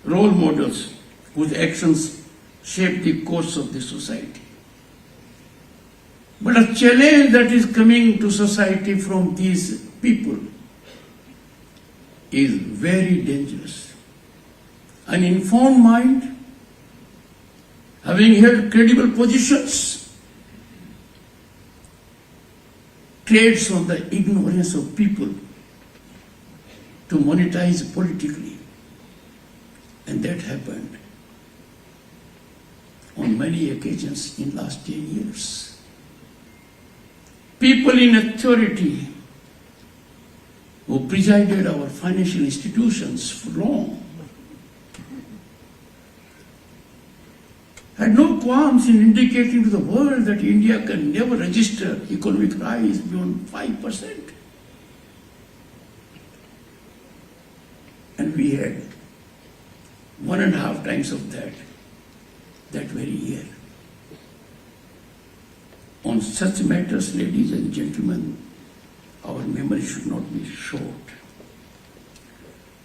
role models whose actions shape the course of the society. But a challenge that is coming to society from these people is very dangerous. An informed mind, having held credible positions, trades on the ignorance of people to monetize politically. And that happened on many occasions in last 10 years. People in authority who presided our financial institutions for long had no qualms in indicating to the world that India can never register economic rise beyond 5%. And we had 1.5 times of that very year. On such matters, ladies and gentlemen, our memory should not be short.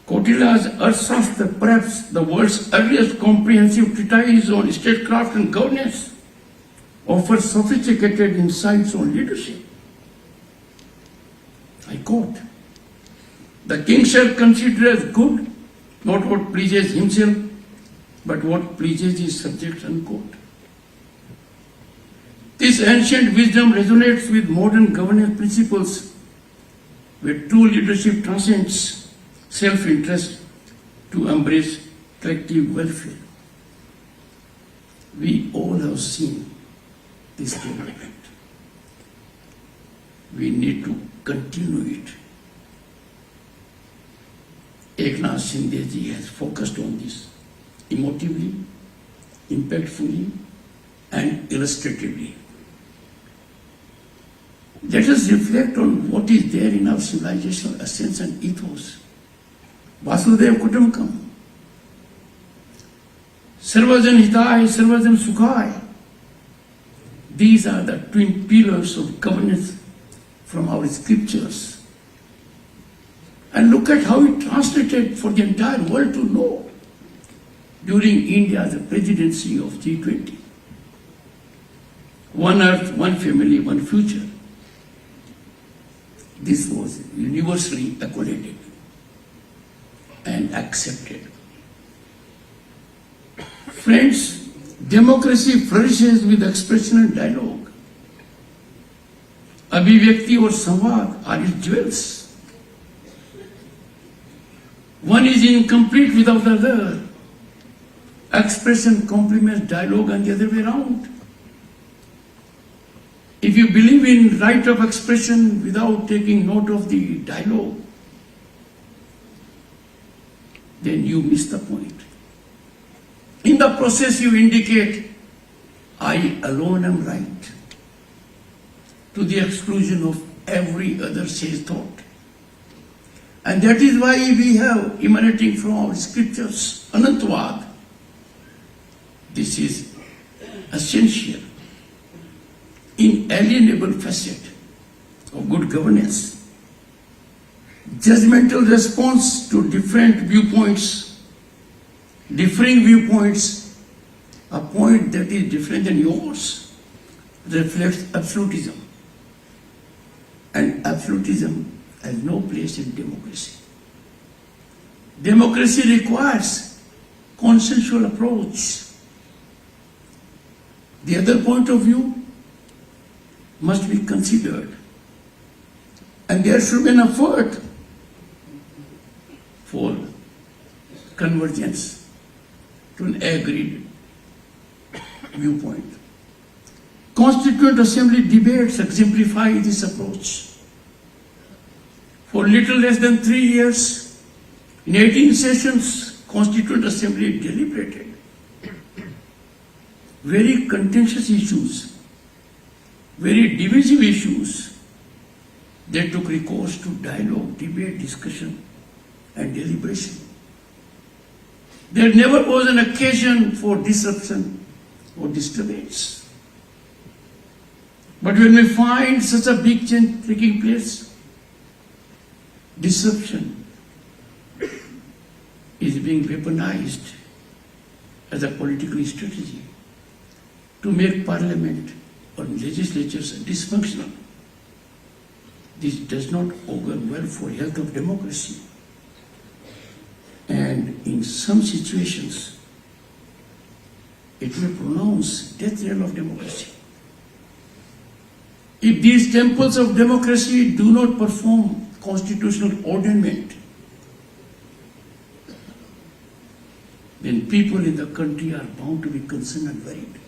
Kautilya's Arthashastra, perhaps the world's earliest comprehensive treatise on statecraft and governance, offers sophisticated insights on leadership. I quote, "The king shall consider as good not what pleases himself, but what pleases his subjects," unquote. This ancient wisdom resonates with modern governance principles, where true leadership transcends self-interest to embrace collective welfare. We all have seen this development. We need to continue it. Eknath Shinde ji has focused on this emotively, impactfully, and illustratively. Let us reflect on what is there in our civilizational essence and ethos. Vasudhaiva Kutumbakam, Sarvajan Hitaya, Sarvajan Sukhaya. These are the twin pillars of governance from our scriptures. And look at how it translated for the entire world to know during India's presidency of G20. One earth, one family, one future. This was universally accorded and accepted. Friends, democracy flourishes with expression and dialogue. Abhivyakti or samvad are its jewels. One is incomplete without the other. Expression complements dialogue and the other way around. If you believe in right of expression without taking note of the dialogue, then you miss the point. In the process you indicate, I alone am right, to the exclusion of every other sage thought. And that is why we have, emanating from our scriptures, Anantavad. This is essential, inalienable facet of good governance. Judgmental response to different viewpoints, differing viewpoints, a point that is different than yours, reflects absolutism. And absolutism has no place in democracy. Democracy requires consensual approach. The other point of view must be considered, and there should be an effort for convergence to an agreed viewpoint. Constituent Assembly debates exemplify this approach. For little less than 3 years, in 18 sessions, Constituent Assembly deliberated very contentious issues, very divisive issues. They took recourse to dialogue, debate, discussion, and deliberation. There never was an occasion for disruption or disturbance. But when we find such a big change taking place, disruption is being weaponized as a political strategy to make parliament or legislatures dysfunctional. This does not augur well for health of democracy. And in some situations, it may pronounce death knell of democracy. If these temples of democracy do not perform constitutional ordainment, then people in the country are bound to be concerned and worried.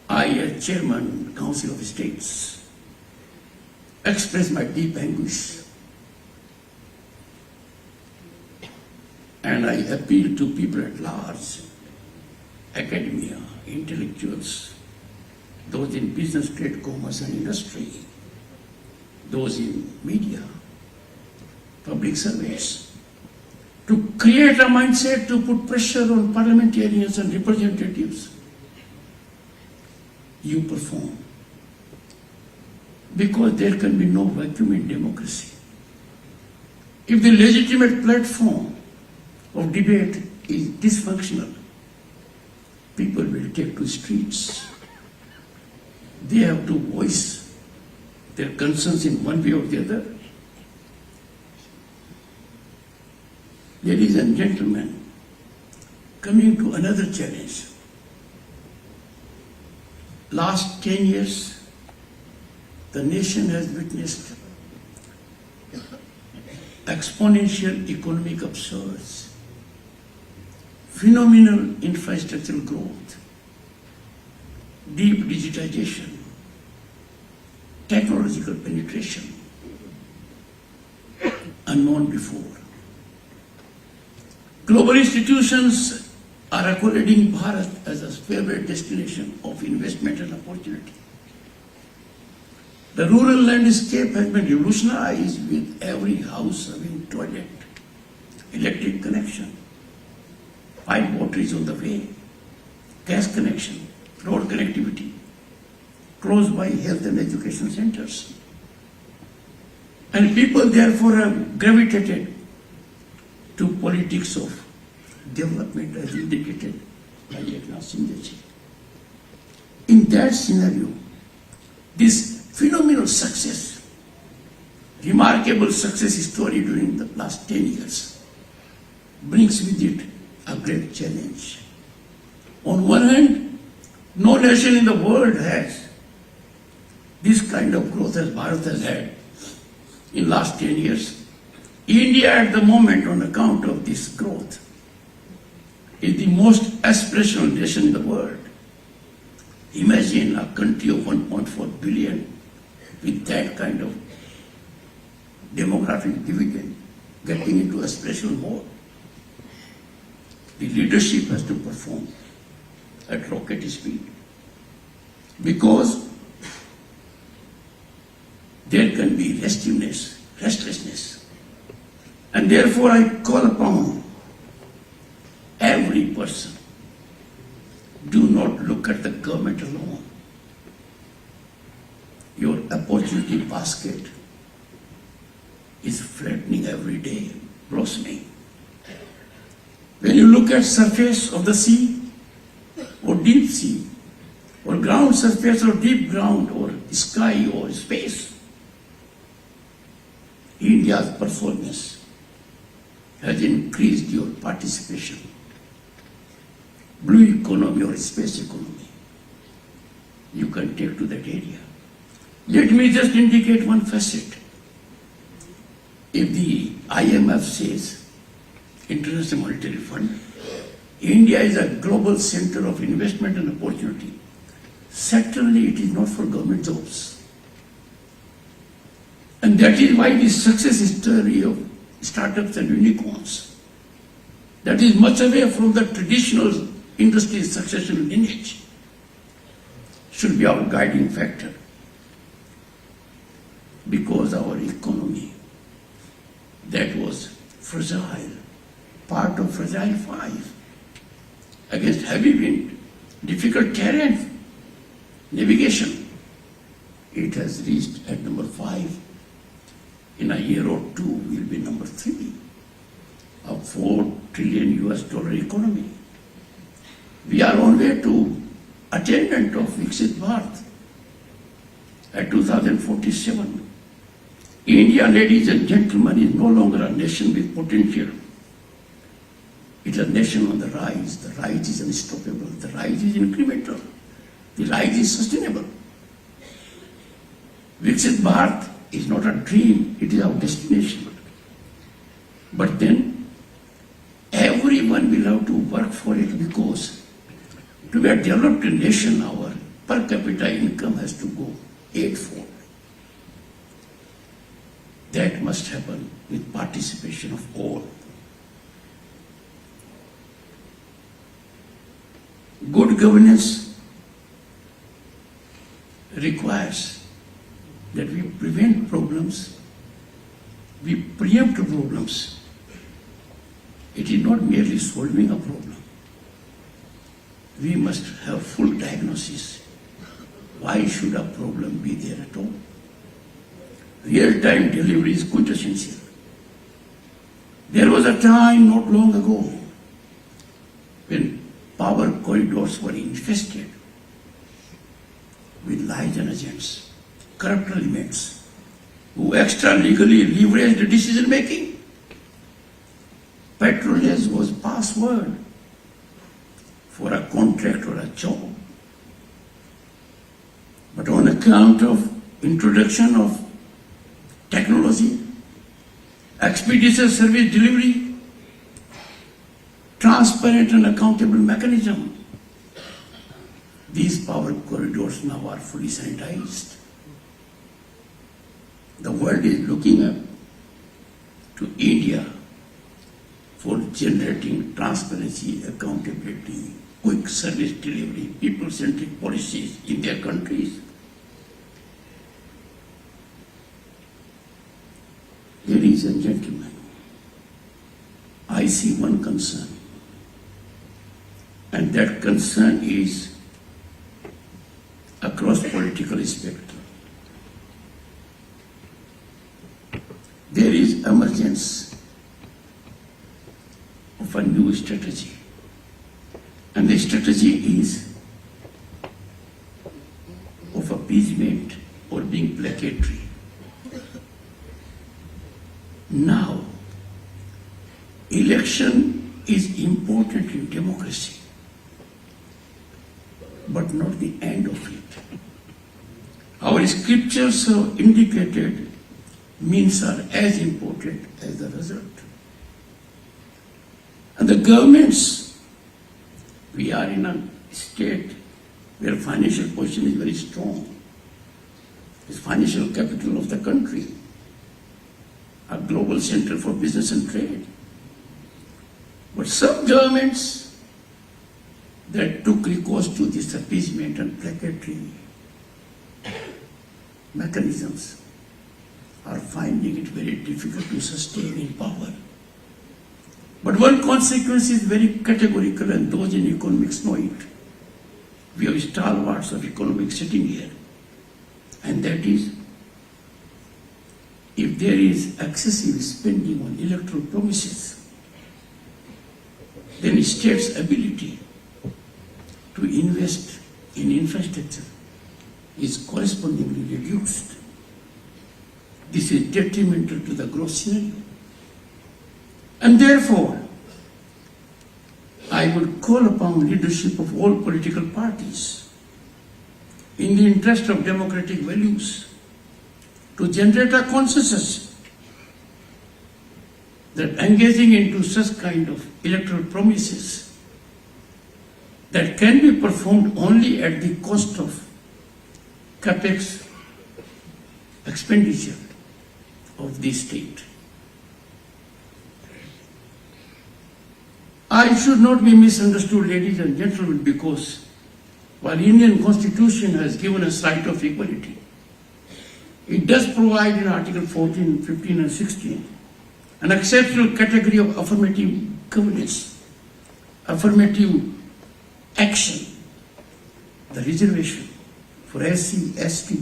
I, as Chairman, Council of States, express my deep anguish, and I appeal to people at large, academia, intellectuals, those in business, trade, commerce and industry, those in media, public servants, to create a mindset to put pressure on parliamentarians and representatives. You perform. Because there can be no vacuum in democracy. If the legitimate platform of debate is dysfunctional, people will take to streets. They have to voice their concerns in one way or the other. Ladies and gentlemen, coming to another challenge. Last 10 years, the nation has witnessed exponential economic upsurge, phenomenal infrastructural growth, deep digitization, technological penetration, unknown before. Global institutions are according Bharat as a favorite destination of investment and opportunity. The rural landscape has been revolutionized with every house having toilet, electric connection, pipe water is on the way, gas connection, road connectivity, close by health and education centers. And people therefore have gravitated to politics of development as indicated by Eknath Shinde. In that scenario, this phenomenal success, remarkable success story during the last 10 years, brings with it a great challenge. On one hand, no nation in the world has this kind of growth as Bharat has had in last 10 years. India at the moment, on account of this growth, is the most aspirational nation in the world. Imagine a country of 1.4 billion with that kind of demographic dividend getting into aspirational mode. The leadership has to perform at rocket speed because there can be restlessness. And therefore I call upon every person, do not look at the government alone. Your opportunity basket is flattening every day, blossoming. When you look at surface of the sea, or deep sea, or ground surface, or deep ground, or sky, or space, India's performance has increased your participation. Blue economy or space economy, you can take to that area. Let me just indicate one facet. If the IMF says, International Monetary Fund, India is a global center of investment and opportunity, certainly it is not for government jobs. And that is why the success story of startups and unicorns, that is much away from the traditional industry succession lineage, should be our guiding factor. Because our economy, that was fragile, part of fragile five, against heavy wind, difficult terrain, navigation, it has reached at number 5. In a year or two, we'll be number 3, a $4 trillion US economy. We are on way to attainment of Viksit Bharat at 2047. India, ladies and gentlemen, is no longer a nation with potential. It's a nation on the rise. The rise is unstoppable. The rise is incremental. The rise is sustainable. Viksit Bharat is not a dream, it is our destination. But then, everyone will have to work for it, because to be a developed nation, our per capita income has to go 8-fold. That must happen with participation of all. Good governance requires that we prevent problems, we preempt problems. It is not merely solving a problem. We must have full diagnosis. Why should a problem be there at all? Real-time delivery is quintessential. There was a time not long ago when power corridors were infested with liaison agents, corrupt elements who extra-legally leveraged decision-making. Patronage was password for a contract or a job. But on account of introduction of technology, expeditious service delivery, transparent and accountable mechanism, these power corridors now are fully sanitized. The world is looking up to India for generating transparency, accountability, quick service delivery, people-centric policies in their countries. Ladies and gentlemen, I see one concern, and that concern is across political spectrum. There is emergence of a new strategy, and the strategy is of appeasement or being placatory. Now, election is important in democracy, but not the end of it. Our scriptures have indicated means are as important as the result. And the governments, we are in a state where financial position is very strong. It's financial capital of the country, a global center for business and trade. But some governments that took recourse to this appeasement and placatory mechanisms are finding it very difficult to sustain in power. But one consequence is very categorical, and those in economics know it. We have stalwarts of economics sitting here, and that is, if there is excessive spending on electoral promises, then state's ability to invest in infrastructure is correspondingly reduced. This is detrimental to the growth scenario. And therefore, I would call upon leadership of all political parties in the interest of democratic values to generate a consensus that engaging into such kind of electoral promises that can be performed only at the cost of capex expenditure of the state. I should not be misunderstood, ladies and gentlemen, because while Indian Constitution has given us right of equality, it does provide in Article 14, 15 and 16 an exceptional category of affirmative governance, affirmative action, the reservation for SC, ST,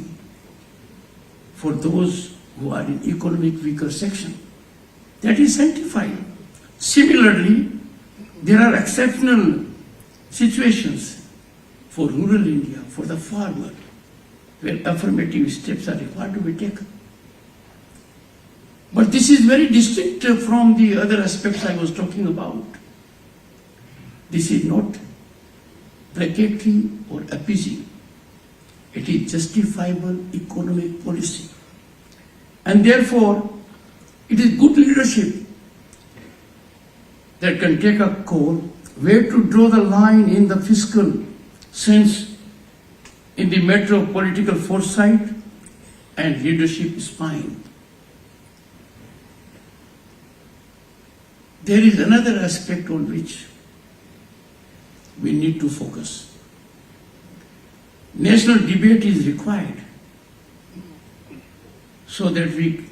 for those who are in economic weaker section. That is sanctified. Similarly, there are exceptional situations for rural India, for the farmer, where affirmative steps are required to be taken. But this is very distinct from the other aspects I was talking about. This is not placatory or appeasing. It is justifiable economic policy. And therefore, it is good leadership that can take a call where to draw the line in the fiscal sense in the matter of political foresight and leadership spine. There is another aspect on which we need to focus. National debate is required so that we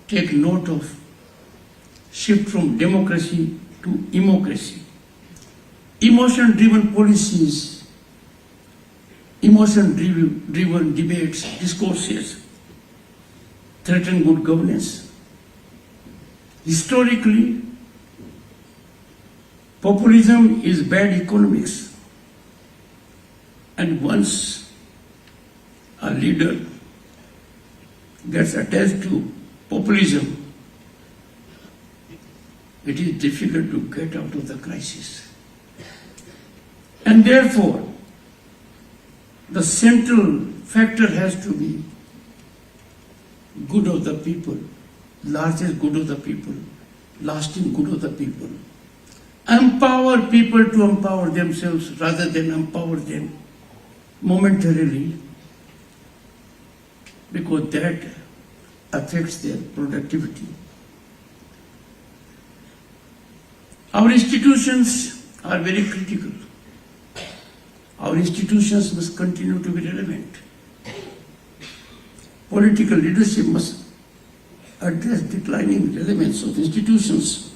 take note of shift from democracy to democracy. Emotion-driven policies, emotion-driven debates, discourses threaten good governance. Historically, populism is bad economics, and once a leader gets attached to populism, it is difficult to get out of the crisis. And therefore, the central factor has to be good of the people, largest good of the people, lasting good of the people. Empower people to empower themselves rather than empower them momentarily, because that affects their productivity. Our institutions are very critical. Our institutions must continue to be relevant. Political leadership must address declining relevance of institutions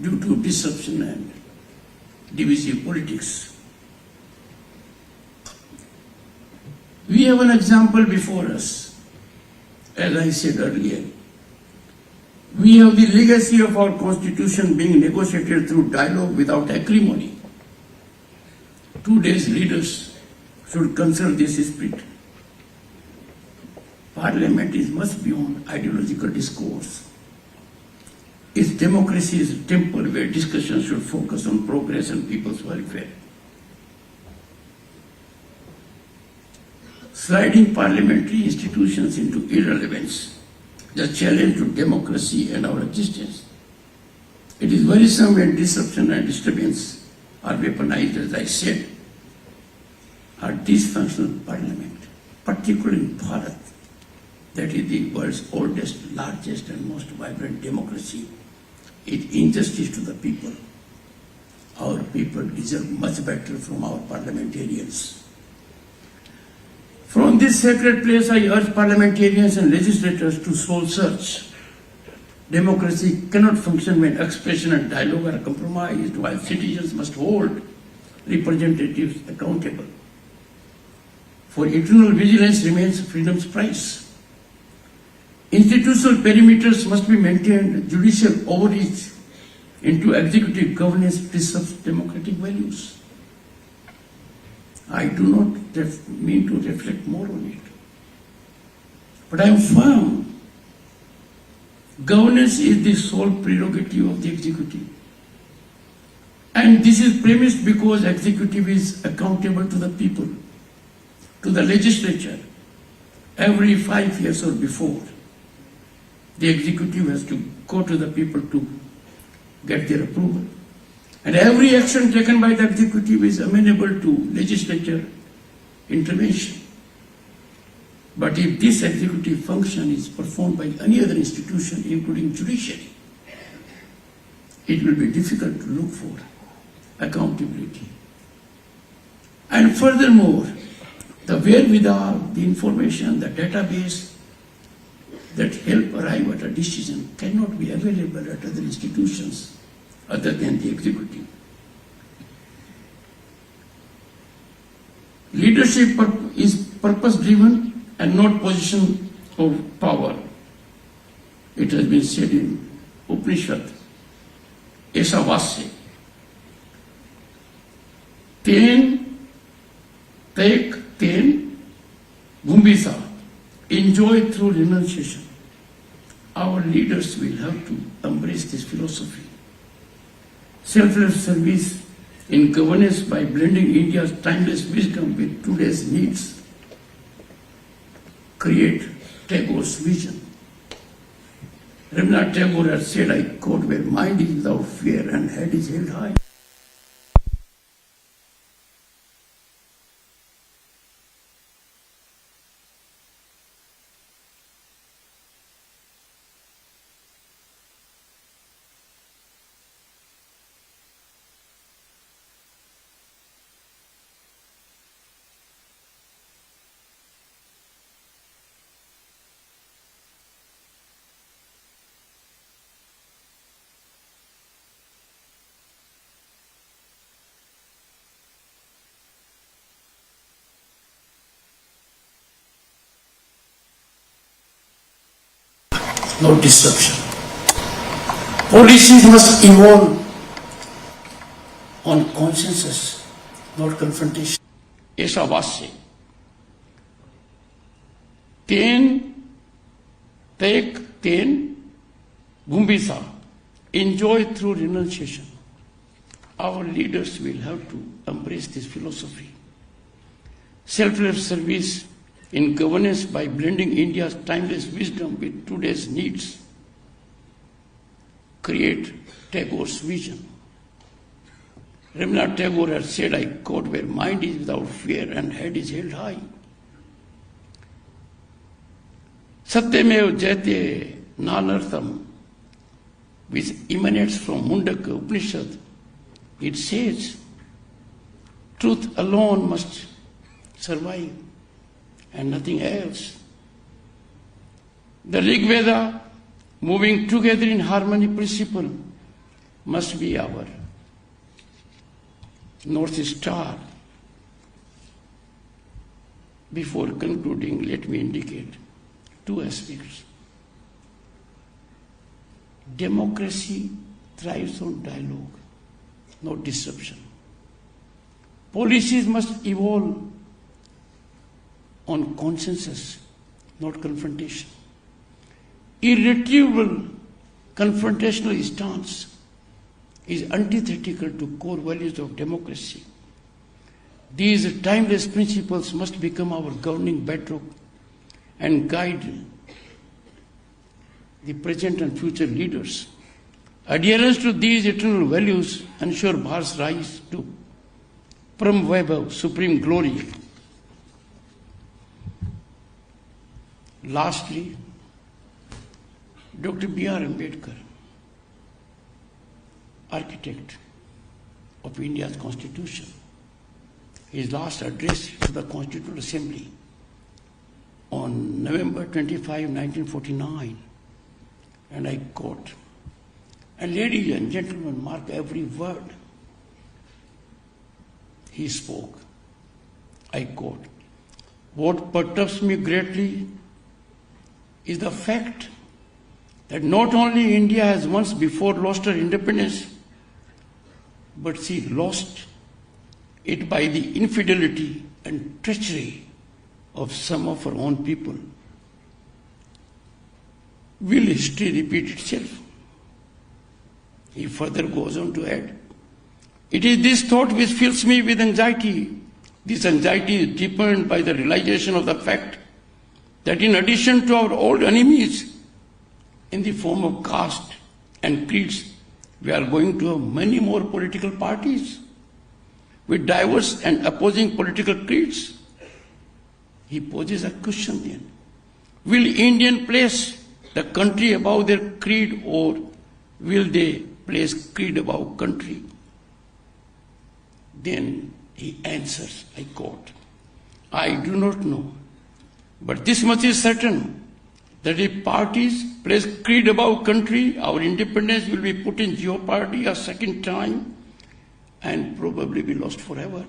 due to disruption and divisive politics. We have an example before us. As I said earlier, we have the legacy of our constitution being negotiated through dialogue without acrimony. Today's leaders should consider this spirit. Parliament is much beyond ideological discourse. Its democracy is a temple where discussion should focus on progress and people's welfare. Sliding parliamentary institutions into irrelevance, the challenge to democracy and our existence. It is worrisome when disruption and disturbance are weaponized, as I said. Our dysfunctional parliament, particularly in Bharat, that is the world's oldest, largest and most vibrant democracy, is injustice to the people. Our people deserve much better from our parliamentarians. From this sacred place, I urge parliamentarians and legislators to soul search. Democracy cannot function when expression and dialogue are compromised, while citizens must hold representatives accountable. For eternal vigilance remains freedom's price. Institutional perimeters must be maintained. Judicial overreach into executive governance disrupts democratic values. I do not mean to reflect more on it. But I am firm Governance is the sole prerogative of the executive. And this is premised because executive is accountable to the people, to the legislature, every 5 years or before. The executive has to go to the people to get their approval. And every action taken by the executive is amenable to legislature intervention. But if this executive function is performed by any other institution, including judiciary, it will be difficult to look for accountability. And furthermore, the wherewithal, the information, the database that help arrive at a decision cannot be available at other institutions other than the executive. Leadership is purpose-driven and not position of power. It has been said in Upanishad, Esa Vasya, Ten, take, ten, Bhumbisa, enjoy through renunciation. Our leaders will have to embrace this philosophy. Selfless service in governance by blending India's timeless wisdom with today's needs. Create Tagore's vision. Rabindranath Tagore had said, I quote, where mind is without fear and head is held high. No disruption. Policies must evolve on consensus, not confrontation. Esa Vasya. Ten, take, ten, Bhumbisa, enjoy through renunciation. Our leaders will have to embrace this philosophy. Selfless service in governance by blending India's timeless wisdom with today's needs. Create Tagore's vision. Rabindranath Tagore had said, I quote, where mind is without fear and head is held high. Satyamev Jayate Nanartham, which emanates from Mundaka Upanishad, it says, truth alone must survive and nothing else. The Rig Veda, moving together in harmony principle, must be our North Star. Before concluding, let me indicate two aspects. Democracy thrives on dialogue, not disruption. Policies must evolve on consensus, not confrontation. Irretrievable confrontational stance is antithetical to core values of democracy. These timeless principles must become our governing bedrock and guide the present and future leaders. Adherence to these eternal values ensure Bharat's rise to Param Vaibhav, supreme glory. Lastly, Dr. B.R. Ambedkar, architect of India's constitution, his last address to the Constituent Assembly on November 25, 1949, and I quote, and ladies and gentlemen, mark every word he spoke. I quote, what perturbs me greatly is the fact that not only India has once before lost her independence, but she lost it by the infidelity and treachery of some of her own people. will history repeat itself? He further goes on to add, it is this thought which fills me with anxiety. This anxiety is deepened by the realization of the fact that in addition to our old enemies in the form of caste and creeds, we are going to have many more political parties with diverse and opposing political creeds. He poses a question then. Will Indians place the country above their creed, or will they place creed above country? Then he answers, I quote, I do not know, but this much is certain, that if parties place creed above country, our independence will be put in jeopardy a second time and probably be lost forever.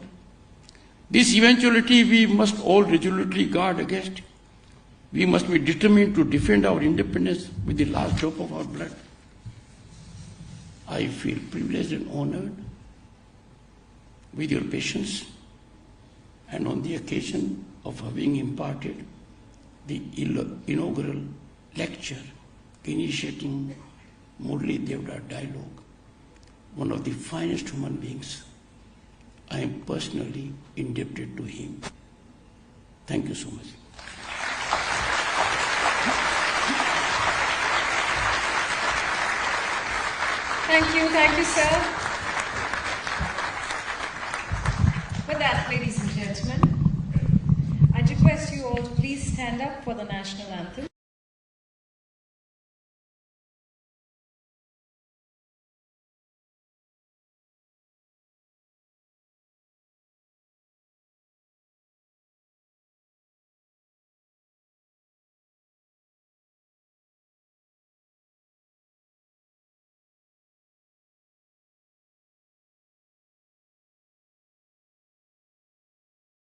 This eventuality we must all resolutely guard against. We must be determined to defend our independence with the last drop of our blood. I feel privileged and honored with your patience, and on the occasion of having imparted the inaugural lecture initiating Murli Deora dialogue, one of the finest human beings, I am personally indebted to him. Thank you so much. Thank you, sir. With that, ladies and gentlemen, I request you all to please stand up for the national anthem.